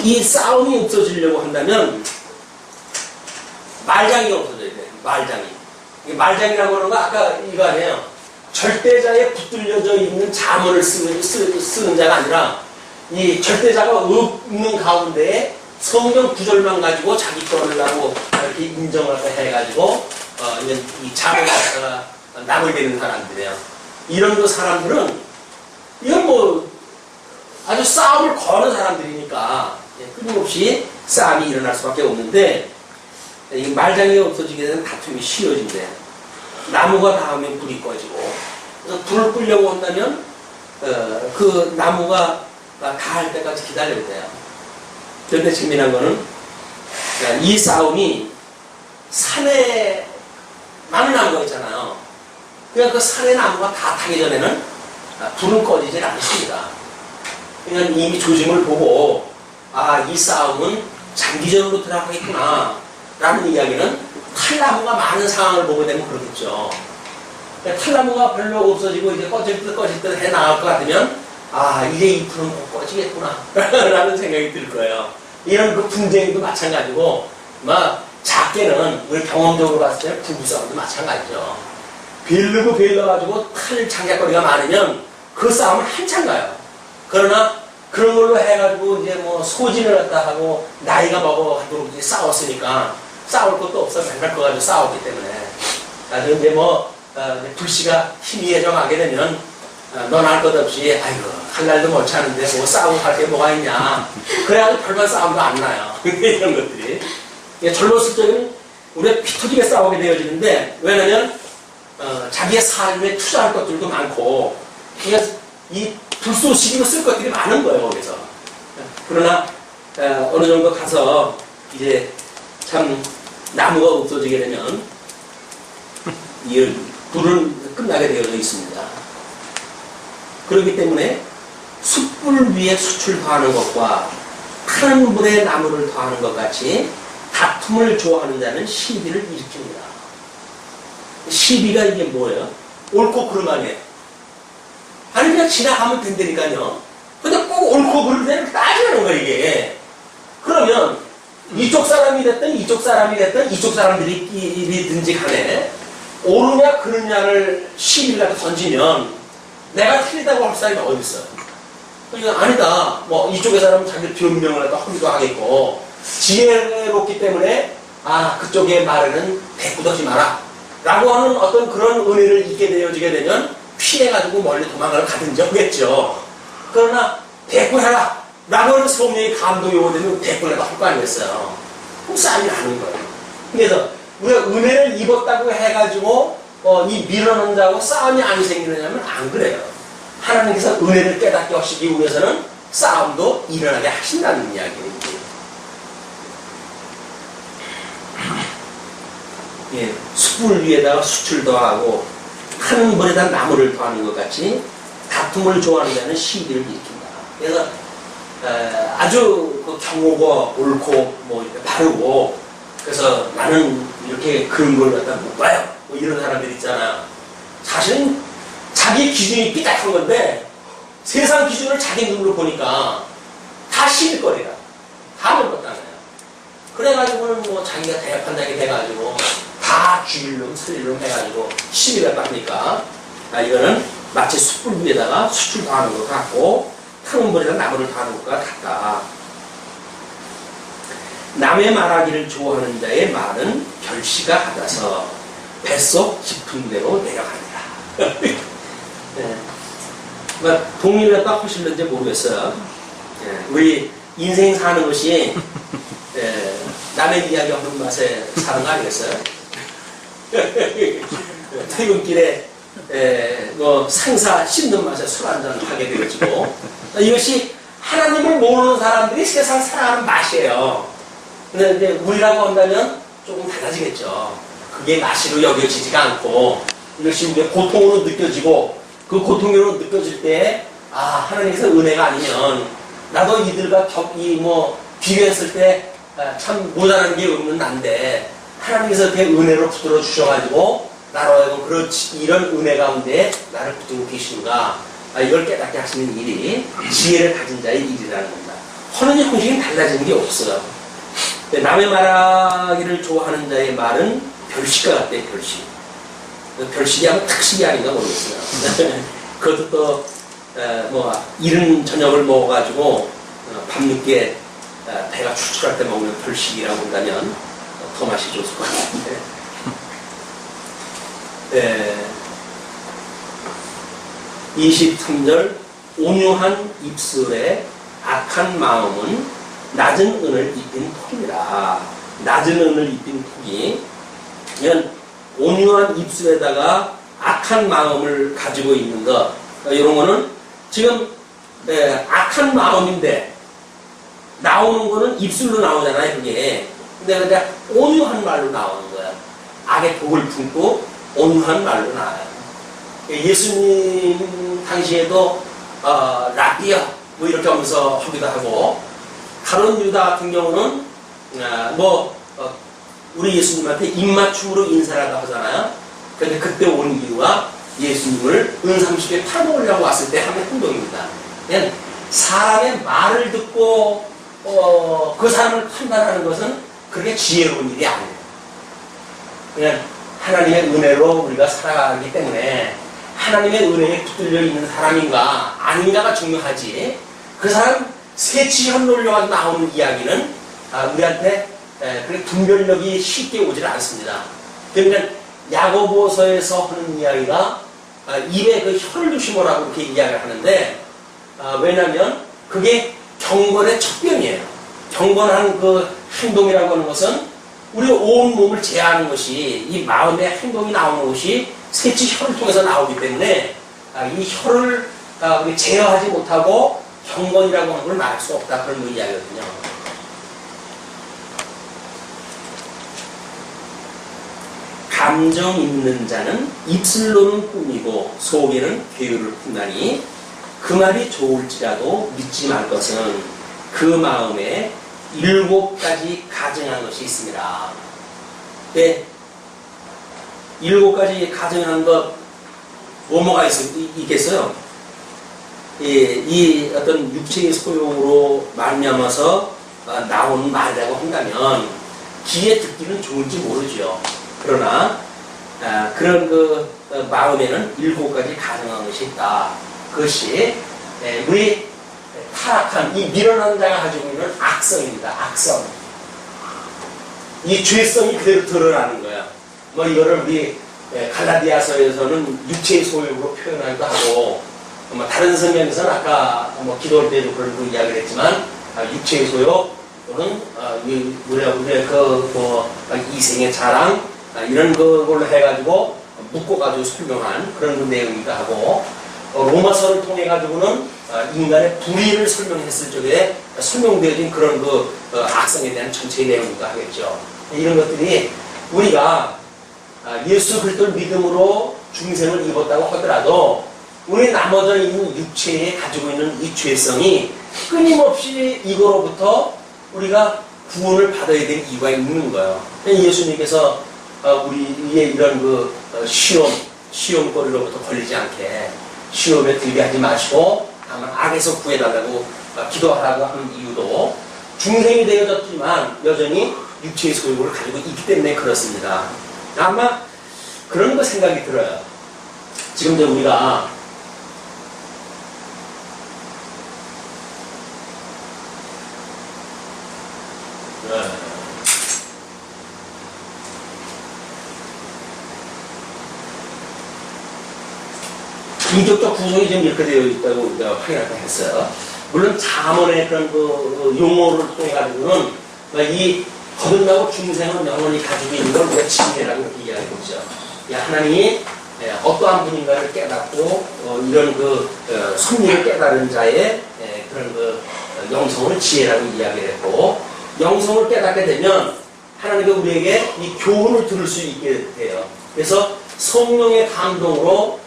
S1: 이 싸움이 없어지려고 한다면 말장이가 없어져야 돼요. 말장이라고 하는 거 아까 이거 아니에요. 절대자에 붙들려져 있는 자문을 쓰는 자가 아니라 이 절대자가 없는 가운데에 성경 구절만 가지고 자기 거라고 이렇게 인정을 해가지고 이 자문을 갖다가 남을 되는 사람들이에요. 이런 그 사람들은 이건 아주 싸움을 거는 사람들이니까 끊임없이 싸움이 일어날 수밖에 없는데, 이 말장이 없어지게 되면 다툼이 쉬워진대. 나무가 닿으면 불이 꺼지고, 그래서 불을 끄려고 한다면 그 나무가 닿을 때까지 기다려야 돼요. 그런데 재미난 거는 이 싸움이 산에 많은 나무가 있잖아요. 그냥 그 산의 나무가 다 타기 전에는 불은 꺼지질 않습니다. 그냥 이미 조짐을 보고 이 싸움은 장기전으로 들어가겠구나 라는 이야기는 탈나무가 많은 상황을 보게 되면 그렇겠죠. 탈나무가 별로 없어지고 이제 꺼질 듯 해 나갈 것 같으면 이제 이 불은 꼭 꺼지겠구나 라는 생각이 들 거예요. 이런 그 분쟁도 마찬가지고 작게는 우리 경험적으로 봤을 때 부부싸움도 마찬가지죠. 빌려가지고 탈 장작거리가 많으면 그 싸움은 한참 가요. 그러나 그런 걸로 해가지고 이제 소진을 갖다 하고 나이가 먹어가도록 이제 싸웠으니까 싸울 것도 없어. 맨날 그거 가지고 싸웠기 때문에. 이제 불씨가 희미해져가게 되면 넌 할 것 없이 할 날도 멀지 않은데 싸우고 갈 게 뭐가 있냐. 그래가지고 별반 싸움도 안 나요. 이런 것들이. 젊었을 때는 우리가 피 터지게 싸우게 되어지는데, 왜냐면 자기의 삶에 투자할 것들도 많고, 그러니까 이 불쏘시기로 쓸 것들이 많은 거예요, 거기서. 그러나 어느 정도 가서 이제 참 나무가 없어지게 되면 이 불은 끝나게 되어져 있습니다. 그렇기 때문에 숯불 위에 숯을 더하는 것과 타는 물에 나무를 더하는 것 같이 다툼을 좋아하는 자는 시비를 일으킵니다. 시비가 이게 뭐예요? 옳고 그름 아니에요. 그냥 지나가면 된다니까요. 근데 꼭 옳고 그름을 따지는 거예요, 이게. 그러면 이쪽 사람이 됐든 이쪽 사람들이든지 간에 옳으냐 그르냐를 시비를 갖다 던지면 내가 틀리다고 할 사람이 어디 있어요? 그러니까 아니다. 이쪽의 사람은 자기 변명을 갖다 하기도 하겠고, 지혜롭기 때문에 그쪽의 말에는 대꾸하지 마라 라고 하는 어떤 그런 은혜를 잊게 되어지게 되면 피해가지고 멀리 도망을 가든지 하겠죠. 그러나 대꾸해라 라고 하는 성령의 감동이 오되면 대꾸를 할 거 아니겠어요. 그럼 싸움이 나는 거예요. 그래서 우리가 은혜를 입었다고 해가지고 이 밀어넣는다고 싸움이 안 생기느냐면 안 그래요. 하나님께서 은혜를 깨닫게 하시기 위해서는 싸움도 일어나게 하신다는 이야기입니다. 숯불 위에다가 숯을 더하고 타는 물에다 나무를 더하는 것 같이 다툼을 좋아하는 자는 시비를 일으킨다. 그래서 아주 그 경호가 옳고 뭐 이렇게 바르고 그래서 나는 이렇게 그런 걸 갖다 못 봐요. 뭐 이런 사람들 있잖아. 사실은 자기 기준이 삐딱한 건데 세상 기준을 자기 눈으로 보니까 다 시비거리라. 다 못봤다는 거야. 그래가지고는 뭐 자기가 대판장이 돼가지고 다 죽일 놈, 살릴 놈 해가지고 시비가 빠니까 이거는 마치 숯불 위에다가 수출 당하는 것 같고 타는 벌이나 나무를 다는 것과 같다. 남의 말하기를 좋아하는 자의 말은 결시가 하다서 뱃속 깊은 데로 내려가니라. 네. 동의를 딱 하실는지 모르겠어요. 네. 우리 인생 사는 것이 남의 이야기 없는 맛에 사는 거 아니겠어요? 퇴근길에 뭐 상사 씹는 맛에 술 한잔 하게 되어지고 이것이 하나님을 모르는 사람들이 세상 살아가는 맛이에요. 근데 이제 우리라고 한다면 조금 달라지겠죠. 그게 맛으로 여겨지지가 않고 이것이 우리의 고통으로 느껴지고 그 고통으로 느껴질 때 하나님께서 은혜가 아니면 나도 이들과 비교했을 때 참 모자란 게 없는 난데 하나님께서 그렇게 은혜로 붙들어 주셔가지고 나로 하여금 이런 은혜 가운데 나를 붙들고 계시는가 이걸 깨닫게 하시는 일이 지혜를 가진 자의 일이라는 겁니다. 하느님 형식은 달라지는 게 없어요. 남의 말하기를 좋아하는 자의 말은 별식과 같대요. 별식. 별식이 아마 특식이 아닌가 모르겠어요. 그것도 또 이른 저녁을 먹어가지고 밤늦게 배가 출출할 때 먹는 별식이라고 한다면 더 맛이 좋을 것 같은데. 네. 23절 온유한 입술에 악한 마음은 낮은 은을 입힌 톡이라. 낮은 은을 입힌 톡이 그냥 온유한 입술에다가 악한 마음을 가지고 있는 것 이런 거는 지금 악한 마음인데 나오는 거는 입술로 나오잖아요. 그게 근데 그냥 온유한 말로 나오는 거야. 악의 독을 품고 온유한 말로 나와요. 예수님 당시에도 라비아 뭐 이렇게 하면서 하기도 하고 가룟 유다 같은 경우는 우리 예수님한테 입맞춤으로 인사를 하다 하잖아요. 그런데 그때 온 이유가 예수님을 은삼십에 팔아먹으려고 왔을 때 하는 행동입니다. 그냥 사람의 말을 듣고 그 사람을 판단하는 것은 그렇게 지혜로운 일이 아니에요. 그냥 하나님의 은혜로 우리가 살아가기 때문에 하나님의 은혜에 붙들려 있는 사람인가 아닌가가 중요하지. 그 사람 세치현 논리가 나오는 이야기는 우리한테 그렇게 분별력이 쉽게 오질 않습니다. 그러니까 야고보서에서 하는 이야기가 입에 그 혀를 조심하라고 이렇게 이야기를 하는데 왜냐하면 그게 경건의 척변이에요. 경건한 그 행동이라고 하는 것은 우리 온 몸을 제어하는 것이 이 마음의 행동이 나오는 것이 세치 혀를 통해서 나오기 때문에 이 혀를 제어하지 못하고 경건이라고 하는 걸 말할 수 없다 그런 이야기거든요. 감정 있는 자는 입술로는 꾸미고 속에는 괴유를 품나니 그 말이 좋을지라도 믿지 말 것은 그 마음에 7가지 가증한 것이 있습니다. 네, 7가지 가증한 것 뭐가 있겠어요? 이 어떤 육체의 소용으로 말미암아서 나오는 말이라고 한다면 귀에 듣기는 좋은지 모르죠. 그러나 그런 그 마음에는 7가지 가증한 것이 있다. 그것이 우리 타락한 이 미련한 자가 가지고 있는 악성입니다. 악성. 이 죄성이 그대로 드러나는 거야. 이거를 우리 갈라디아서에서는 육체의 소욕으로 표현하기도 하고 다른 성경에서는 아까 기도할 때도 그런 거 이야기를 했지만 육체의 소욕 또는 우리의 이생의 자랑 이런 걸로 해가지고 묶어가지고 설명한 그런 그 내용이기도 하고 로마서를 통해 가지고는 인간의 불의를 설명했을 적에 설명되어진 그런 악성에 대한 전체의 내용이기도 하겠죠. 이런 것들이 우리가 예수 그리스도를 믿음으로 중생을 입었다고 하더라도 우리 나머지 있는 육체에 가지고 있는 이 죄성이 끊임없이 이거로부터 우리가 구원을 받아야 될 이유가 있는 거예요. 예수님께서 우리의 이런 시험거리로부터 걸리지 않게 시험에 들게 하지 마시고 다만 악에서 구해달라고 기도하라고 하는 이유도 중생이 되어졌지만 여전히 육체의 소욕을 가지고 있기 때문에 그렇습니다. 아마 그런 거 생각이 들어요. 지금 이제 우리가 인격적 구성이 지금 이렇게 되어 있다고 우리가 확인하게 했어요. 물론 잠언의 그런 용어를 통해 가지고는 이 거듭나고 중생은 영원히 가지고 있는 걸 우리가 진리라고 이렇게 이야기하고 있죠. 하나님이 어떠한 분인가를 깨닫고 이런 섭리를 깨달은 자의 그런 영성을 지혜라고 이야기를 했고, 영성을 깨닫게 되면 하나님이 우리에게 이 교훈을 들을 수 있게 돼요. 그래서 성령의 감동으로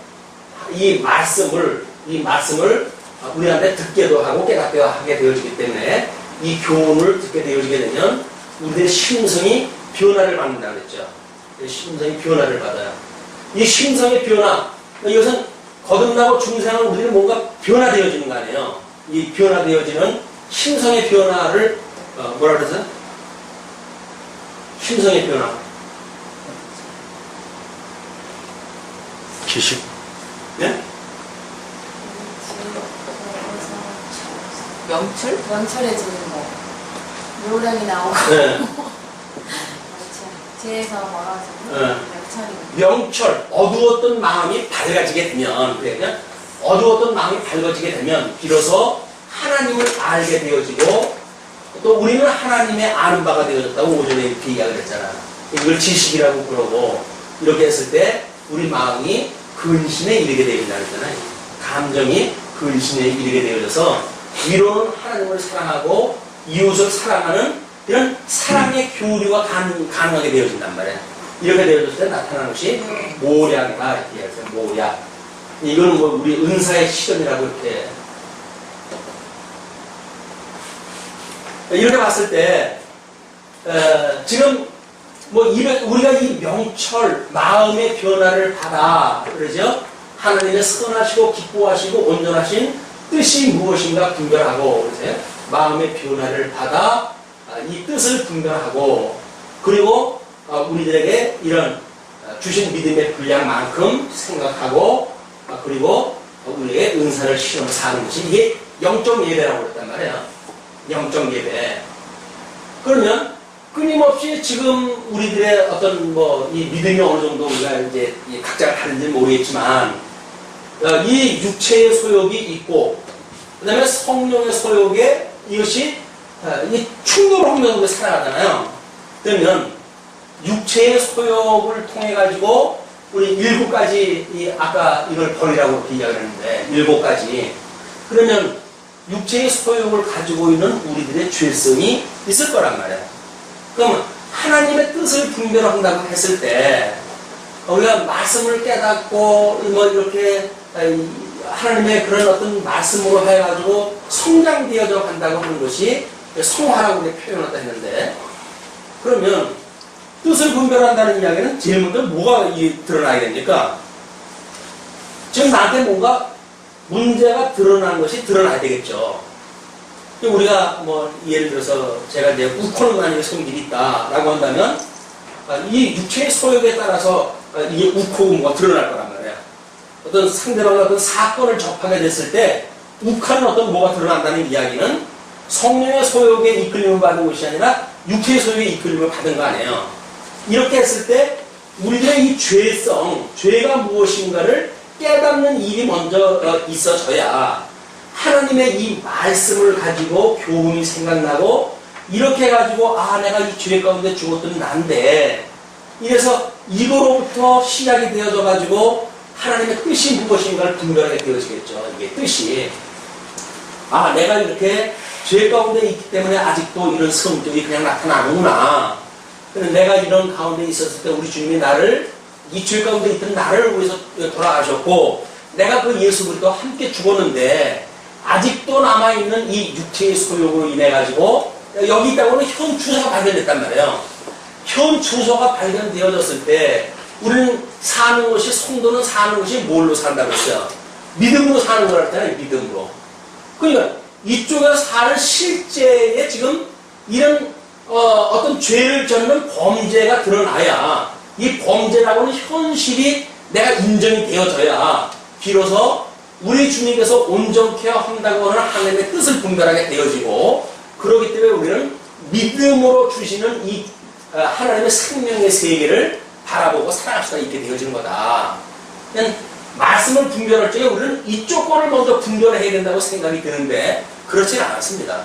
S1: 이 말씀을 우리한테 듣게도 하고 깨닫게 하게 되어지기 때문에 이 교훈을 듣게 되어지게 되면 우리의 심성이 변화를 받는다고 했죠. 심성이 변화를 받아요. 이 심성의 변화, 이것은 거듭나고 중생은 우리는 뭔가 변화되어지는 거 아니에요. 이 변화되어지는 심성의 변화를 뭐라 그러세요? 심성의 변화.
S2: 기식.
S1: 네?
S3: 명철해지는 거. 묘량이 나오고.
S1: 네.
S3: 죄에서 멀어지는
S1: 네.
S3: 명철이.
S1: 명철, 어두웠던 마음이 밝아지게 되면, 그러면 어두웠던 마음이 밝아지게 되면 비로소 하나님을 알게 되어지고 또 우리는 하나님의 아는 바가 되어졌다고 오전에 이렇게 이야기를 했잖아. 이걸 지식이라고 그러고 이렇게 했을 때 우리 마음이 근신에 이르게 되어진다고 했잖아요. 감정이 근신에 이르게 되어져서 위로는 하나님을 사랑하고 이웃을 사랑하는 이런 사랑의 교류가 가능하게 되어진단 말이야. 이렇게 되어졌을 때 나타나는 것이 모략이다. 이렇게 해서 모략. 이거는 우리 은사의 실현이라고 이렇게 봤을 때 지금 우리가 이 명철 마음의 변화를 받아 그러죠. 하나님의 선하시고 기뻐하시고 온전하신 뜻이 무엇인가 분별하고 그러세요. 마음의 변화를 받아 이 뜻을 분별하고 그리고 우리들에게 이런 주신 믿음의 분량만큼 생각하고 그리고 우리의 은사를 실현을 사는 것이 이게 영적 예배라고 그랬단 말이에요. 영적 예배. 그러면 끊임없이 지금 우리들의 어떤 이 믿음이 어느 정도 우리가 이제 각자가 다른지 모르겠지만 이 육체의 소욕이 있고 그 다음에 성령의 소욕에 이것이 이 충돌하면서 살아가잖아요. 그러면 육체의 소욕을 통해 가지고 우리 7가지 아까 이걸 버리라고 이렇게 이야기를 했는데 7가지. 그러면 육체의 소욕을 가지고 있는 우리들의 죄성이 있을 거란 말이에요. 그럼 하나님의 뜻을 분별한다고 했을 때 우리가 말씀을 깨닫고 이렇게 하나님의 그런 어떤 말씀으로 해가지고 성장되어져 간다고 하는 것이 성화라고 표현했다 했는데 그러면 뜻을 분별한다는 이야기는 제일 먼저 뭐가 드러나야 됩니까? 지금 나한테 뭔가 문제가 드러난 것이 드러나야 되겠죠. 우리가 예를 들어서 제가 이제 우코는 아니면 성질이 있다라고 한다면 이 육체의 소욕에 따라서 이게 우코가 드러날 거란 말이에요. 어떤 상대방과 어떤 사건을 접하게 됐을 때 욱하는 어떤 뭐가 드러난다는 이야기는 성령의 소욕에 이끌림을 받은 것이 아니라 육체의 소욕에 이끌림을 받은 거 아니에요. 이렇게 했을 때 우리들의 이 죄성, 죄가 무엇인가를 깨닫는 일이 먼저 있어져야 하나님의 이 말씀을 가지고 교훈이 생각나고 이렇게 해가지고 내가 이 죄 가운데 죽었던 난데 이래서 이거로부터 시작이 되어져 가지고 하나님의 뜻이 무엇인가를 분별하게 되어지겠죠. 이게 뜻이 내가 이렇게 죄 가운데 있기 때문에 아직도 이런 성격이 그냥 나타나는구나. 근데 내가 이런 가운데 있었을 때 우리 주님이 나를 이 죄 가운데 있던 나를 위해서 돌아가셨고 내가 그 예수 그리스도와 함께 죽었는데 아직도 남아있는 이 육체의 소욕으로 인해 가지고 여기 있다고는 현 주소가 발견됐단 말이에요. 현 주소가 발견되어졌을 때 우리는 사는 것이, 성도는 사는 것이 뭘로 산다고 했어요? 믿음으로 사는 거라 했잖아요. 믿음으로. 그러니까 이쪽에서 사는 실제의 지금 이런 어떤 죄를 짓는 범죄가 드러나야 이 범죄라고 하는 현실이 내가 인정이 되어져야 비로소 우리 주님께서 온전케 한다고 하는 하나님의 뜻을 분별하게 되어지고, 그렇기 때문에 우리는 믿음으로 주시는 이 하나님의 생명의 세계를 바라보고 살아갈 수가 있게 되어지는 거다. 그냥 말씀을 분별할 적에 우리는 이쪽 거를 먼저 분별해야 된다고 생각이 드는데 그렇지는 않았습니다.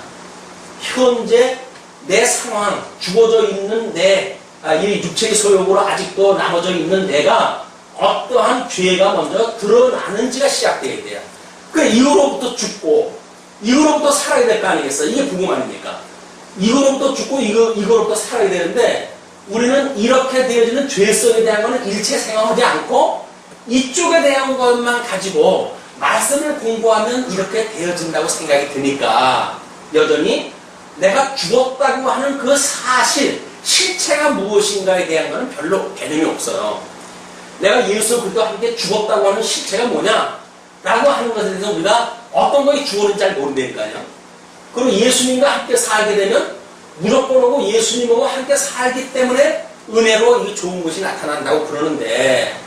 S1: 현재 내 상황, 죽어져 있는 이 육체의 소욕으로 아직도 남아져 있는 내가 어떠한 죄가 먼저 드러나는지가 시작되어야 돼요. 그 이후로부터 죽고 이후로부터 살아야 될 거 아니겠어요? 이게 부금 아닙니까? 이거로부터 죽고 이거로부터 살아야 되는데 우리는 이렇게 되어지는 죄성에 대한 것은 일체 생각하지 않고 이쪽에 대한 것만 가지고 말씀을 공부하면 이렇게 되어진다고 생각이 드니까 여전히 내가 죽었다고 하는 그 사실, 실체가 무엇인가에 대한 것은 별로 개념이 없어요. 내가 예수 그리스도와 함께 죽었다고 하는 실체가 뭐냐? 라고 하는 것에 대해서 우리가 어떤 것이 죽었는지 잘 모른다니까요. 그리고 예수님과 함께 살게 되면 무조건 오고 예수님하고 함께 살기 때문에 은혜로 이 좋은 것이 나타난다고 그러는데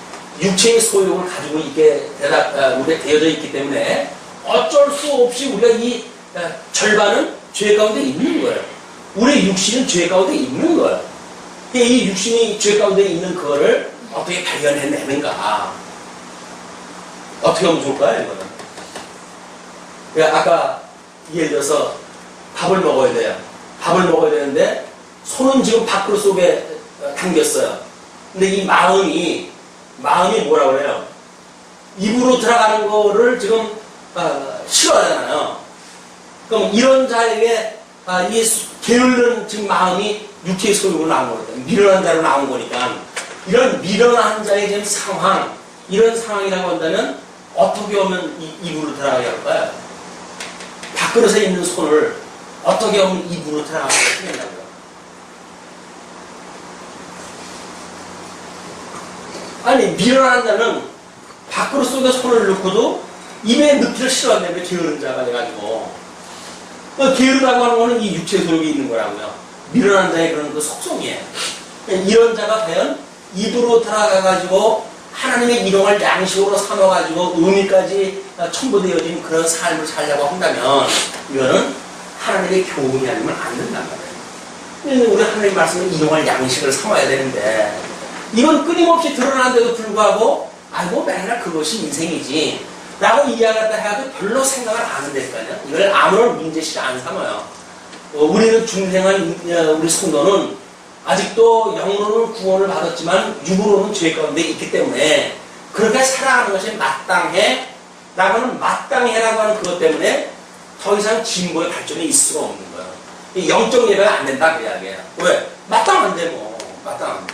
S1: 육체의 소욕을 가지고 있게 우리가 되어져 있기 때문에 어쩔 수 없이 우리가 이 절반은 죄 가운데 있는 거예요. 우리 육신은 죄 가운데 있는 거예요. 이 육신이 죄 가운데 있는 그거를 어떻게 발견해내는가? 어떻게 하면 좋을까요, 이거는? 아까 예를 들어서 밥을 먹어야 돼요. 밥을 먹어야 되는데 손은 지금 밥그릇 속에 담겼어요. 근데 이 마음이 뭐라 그래요? 입으로 들어가는 거를 지금 싫어하잖아요. 그럼 이런 자에게 이 게으른 지금 마음이 육체의 소욕으로 나온 거거든요. 미련한 자로 나온 거니까 이런 미련한 자의 지금 상황, 이런 상황이라고 한다면 어떻게 하면 입으로 들어가게 할까요? 밥그릇에 있는 손을 어떻게 하면 입으로 들어가게 하겠냐고요. 아니, 미련한 자는 밥그릇 속에 손을 넣고도 입에 넣기를 싫어한다며, 게으른 자가 돼가지고. 게으르다고 하는 거는 이 육체 소욕이 있는 거라고요. 미련한 자의 그런 그 속성이에요. 이런 자가 과연 입으로 들어가가지고 하나님의 일용할 양식으로 삼아가지고 의미까지 첨부되어진 그런 삶을 살려고 한다면 이거는 하나님의 교훈이 아니면 안 된단 말이에요. 우리 하나님 말씀은 일용할 양식을 삼아야 되는데 이건 끊임없이 드러나는데도 불구하고 아이고 맨날 그것이 인생이지 라고 이야기하다 해도 별로 생각을 안 한다니까요. 이걸 아무런 문제시 안 삼아요. 우리는 중생한 우리 성도는 아직도 영으로는 구원을 받았지만 육으로는 죄 가운데 있기 때문에 그렇게 살아가는 것이 마땅해 라고 하는 마땅해라고 하는 그것 때문에 더 이상 진보의 발전이 있을 수가 없는 거예요. 영적 예배가 안 된다 그 이야기예요. 왜? 마땅한데 뭐 마땅한데.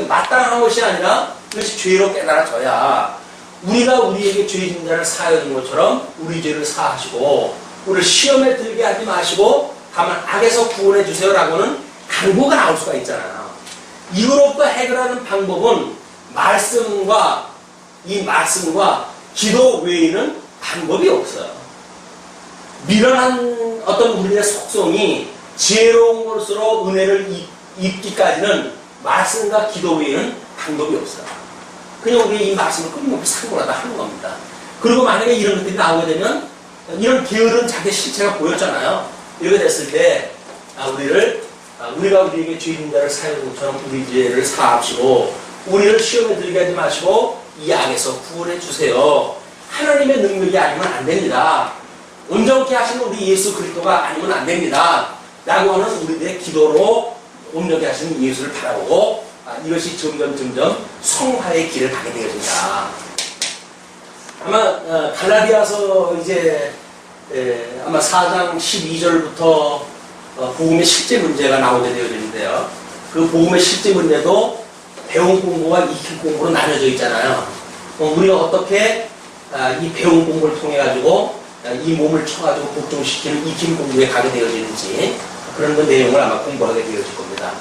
S1: 마땅한 것이 아니라 그것이 죄로 깨달아져야 우리가 우리에게 죄진 자를 사하여 준 것처럼 우리 죄를 사하시고 우리를 시험에 들게 하지 마시고 다만 악에서 구원해 주세요라고는 간구가 나올 수가 있잖아요. 이거로부터 해결하는 방법은 말씀과 기도 외에는 방법이 없어요. 미련한 어떤 우리의 속성이 지혜로운 것으로 은혜를 입기까지는 말씀과 기도 외에는 방법이 없어요. 그냥 우리 이 말씀을 끊임없이 상고하다 하는 겁니다. 그리고 만약에 이런 것들이 나오게 되면 이런 게으른 자기 실체가 보였잖아요. 이렇게 됐을 때 우리가 우리에게 죄인 자를 사하는 것처럼 우리 죄를 사합시고 우리를 시험에 들게 하지 마시고 이 악에서 구원해 주세요. 하나님의 능력이 아니면 안 됩니다. 온전케 하시는 우리 예수 그리스도가 아니면 안 됩니다. 라고 하는 우리들의 기도로 온전케 하시는 예수를 바라보고 이것이 점점 성화의 길을 가게 되어진다. 아마 갈라디아서 이제 아마 4장 12절부터 복음의 실제 문제가 나오게 되어지는데요. 그 복음의 실제 문제도 배운 공부와 익힌 공부로 나눠져 있잖아요. 우리가 어떻게 이 배운 공부를 통해 가지고 이 몸을 쳐가지고 복종시키는 익힌 공부에 가게 되어지는지 그런 그 내용을 아마 공부하게 되어질 겁니다.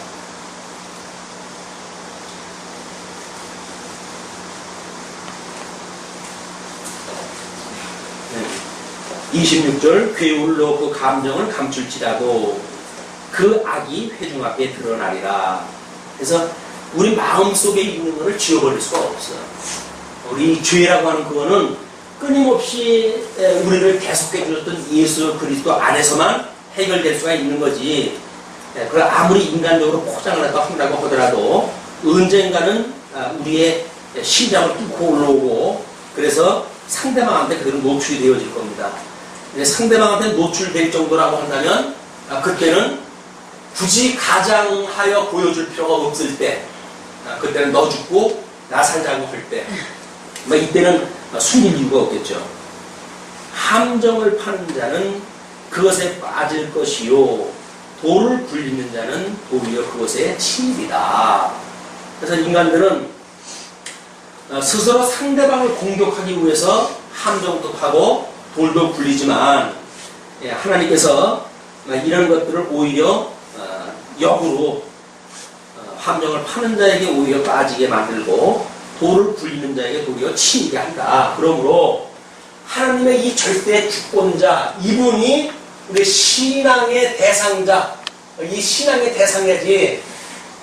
S1: 26절 괴울로 그 감정을 감출지라도 그 악이 회중 앞에 드러나리라. 그래서 우리 마음속에 있는 것을 지워버릴 수가 없어요. 우리 죄라고 하는 그거는 끊임없이 우리를 계속해 주셨던 예수 그리스도 안에서만 해결될 수가 있는 거지. 그걸 아무리 인간적으로 포장을 한다고 하더라도 언젠가는 우리의 심장을 뚫고 올라오고 그래서 상대방한테 그대로 노출이 되어질 겁니다. 상대방한테 노출될 정도라고 한다면 그때는 굳이 가장하여 보여줄 필요가 없을 때, 그때는 너 죽고 나 살자고 할 때, 이때는 숨길 이유가 없겠죠. 함정을 파는 자는 그것에 빠질 것이요 돌을 굴리는 자는 도리어 그것에 침입이다. 그래서 인간들은 스스로 상대방을 공격하기 위해서 함정도 파고 돌도 굴리지만 하나님께서 이런 것들을 오히려 역으로 함정을 파는 자에게 오히려 빠지게 만들고 돌을 굴리는 자에게 도리어 치이게 한다. 그러므로 하나님의 이 절대 주권자 이분이 우리 신앙의 대상자, 이 신앙의 대상이지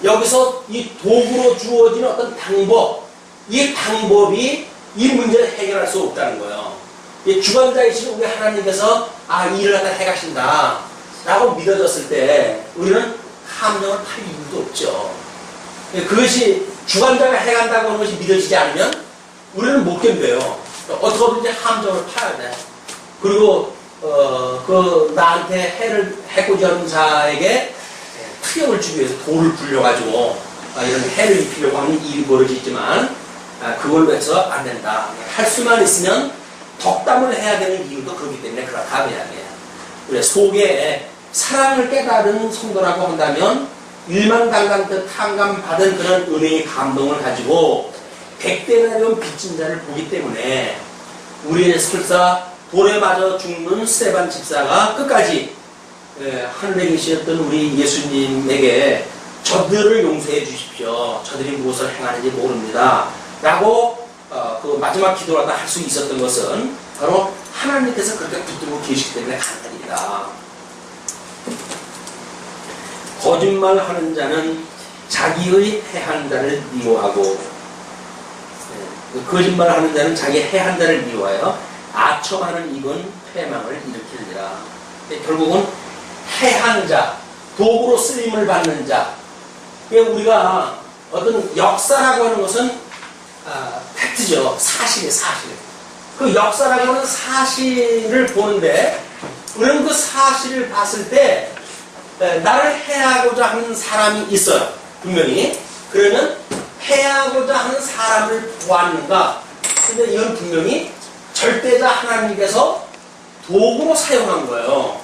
S1: 여기서 이 도구로 주어진 어떤 방법, 이 방법이 이 문제를 해결할 수 없다는 거예요. 이 주관자이신 우리 하나님께서 이 일을 갖다 해가신다 라고 믿어졌을 때 우리는 함정을 팔 이유도 없죠. 그것이 주관자가 해간다고 하는 것이 믿어지지 않으면 우리는 못 견뎌요. 어떻게든지 함정을 파야 돼. 그리고 나한테 해를 해코지 하는 자에게 타격을 주기 위해서 돌을 굴려가지고 이런 해를 입히려고 하는 일이 벌어지지만 그걸로 해서 안 된다. 할 수만 있으면 덕담을 해야 되는 이유도 그렇기 때문에 그렇다 이야기예요. 우리 속에 사랑을 깨달은 성도라고 한다면 일망당당 탕감받은 그런 은혜의 감동을 가지고 백대나리온 빚진 자를 보기 때문에 우리의 설사 돌에 맞아 죽는 스데반 집사가 끝까지 하늘에 계셨던 우리 예수님에게 저들을 용서해 주십시오. 저들이 무엇을 행하는지 모릅니다. 라고 그 마지막 기도라도 할 수 있었던 것은 바로 하나님께서 그렇게 붙들고 계시기 때문에 가능합니다. 거짓말하는 자는 자기의 해한 자를 미워하고 거짓말하는 자는 자기 해한 자를 미워하여 아첨하는 입은 패망을 일으키느니라. 결국은 해한 자, 도구로 쓰임을 받는 자. 우리가 어떤 역사라고 하는 것은 팩트죠. 사실이에요, 사실. 그 역사라고 하는 사실을 보는데 우리는 그 사실을 봤을 때 나를 해하고자 하는 사람이 있어요. 분명히. 그러면 해하고자 하는 사람을 보았는가? 근데 이건 분명히 절대자 하나님께서 도구로 사용한 거예요.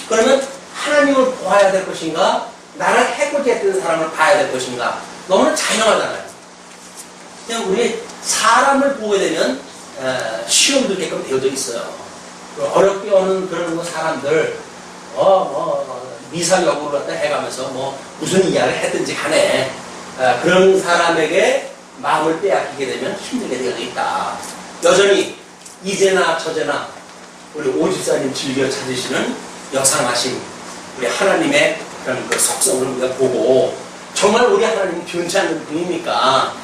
S1: 그러면 하나님을 보아야 될 것인가? 나를 해고자 했던 사람을 봐야 될 것인가? 너무나 자명하잖아요. 그냥 우리 사람을 보게 되면 시험 들게끔 되어져 있어요. 어렵게 오는 그런 사람들 미사역으로 갖다 해가면서 무슨 이야기를 했든지 간에 그런 사람에게 마음을 빼앗기게 되면 힘들게 되어져 있다. 여전히 이제나 저제나 우리 오집사님 즐겨 찾으시는 역상하심 우리 하나님의 그런 그 속성을 우리가 보고 정말 우리 하나님이 변치 않는 분이니까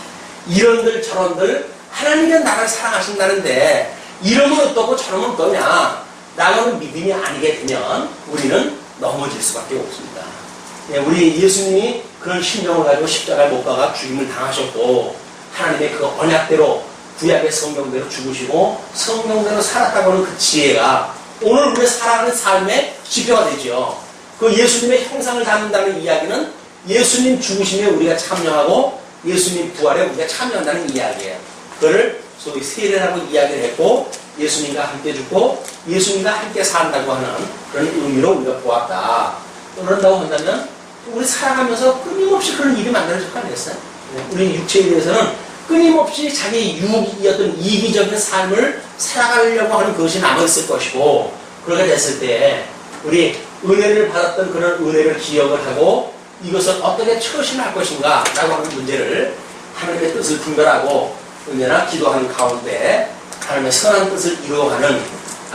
S1: 이런들 저런들 하나님이 나를 사랑하신다는데 이러면 어떠고 저러면 어떠냐 라는 믿음이 아니게 되면 우리는 넘어질 수밖에 없습니다. 우리 예수님이 그런 심정을 가지고 십자가에 못 박아 죽임을 당하셨고 하나님의 그 언약대로 구약의 성경대로 죽으시고 성경대로 살았다고 하는 그 지혜가 오늘 우리가 살아가는 삶의 지표가 되죠. 그 예수님의 형상을 담는다는 이야기는 예수님 죽으심에 우리가 참여하고 예수님 부활에 우리가 참여한다는 이야기예요. 그걸 소위 세례라고 이야기를 했고 예수님과 함께 죽고 예수님과 함께 산다고 하는 그런 의미로 우리가 보았다. 그런다고 한다면 우리 살아가면서 끊임없이 그런 일이 만들어질 거 아니겠어요? 우리 육체에 대해서는 끊임없이 자기 어떤 이기적인 삶을 살아가려고 하는 그것이 남아있을 것이고, 그렇게 됐을 때 우리 은혜를 받았던 그런 은혜를 기억을 하고 이것을 어떻게 처신할 것인가 라고 하는 문제를 하나님의 뜻을 분별하고 언제나 기도하는 가운데 하나님의 선한 뜻을 이루어가는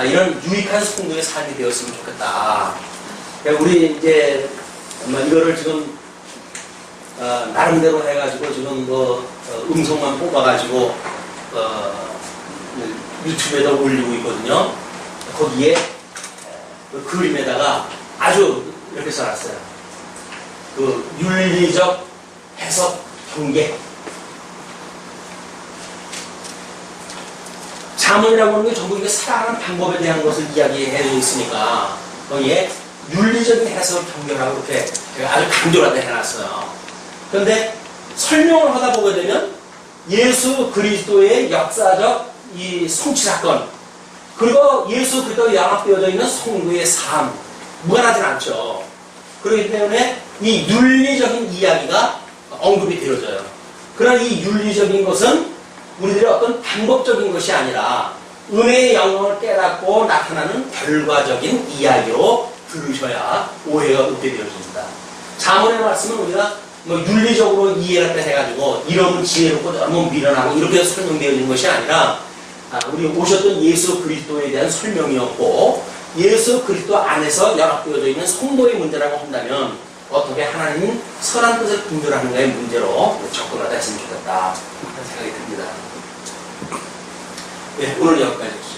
S1: 이런 유익한 성도의 삶이 되었으면 좋겠다. 우리 이제 이거를 지금 나름대로 해가지고 지금 음성만 뽑아가지고 유튜브에다 올리고 있거든요. 거기에 그 그림에다가 아주 이렇게 써놨어요. 그 윤리적 해석 경계. 자문이라고 하는 게 전부 이게 살아가는 방법에 대한 것을 이야기해 있으니까 거기에 윤리적인 해석 경계라고 이렇게 아주 강조를 해놨어요. 그런데 설명을 하다 보게 되면 예수 그리스도의 역사적 이 성취 사건, 그리고 예수 그리스도에 연합되어져 있는 성도의 삶, 무관하진 않죠. 그렇기 때문에 이 윤리적인 이야기가 언급이 되어져요. 그러나 이 윤리적인 것은 우리들의 어떤 방법적인 것이 아니라 은혜의 영광을 깨닫고 나타나는 결과적인 이야기로 들으셔야 오해가 없게 되어집니다. 자문의 말씀은 우리가 윤리적으로 이해를 해가지고 이러면 지혜롭고 저러면 미련하고 이렇게 설명되어 있는 것이 아니라 우리 오셨던 예수 그리스도에 대한 설명이었고, 예수 그리스도 안에서 연합되어져 있는 성도의 문제라고 한다면 어떻게 하나님 선한 뜻을 분별하는가의 문제로 접근하다 했으면 좋겠다 하는 생각이 듭니다. 네, 오늘 여기까지.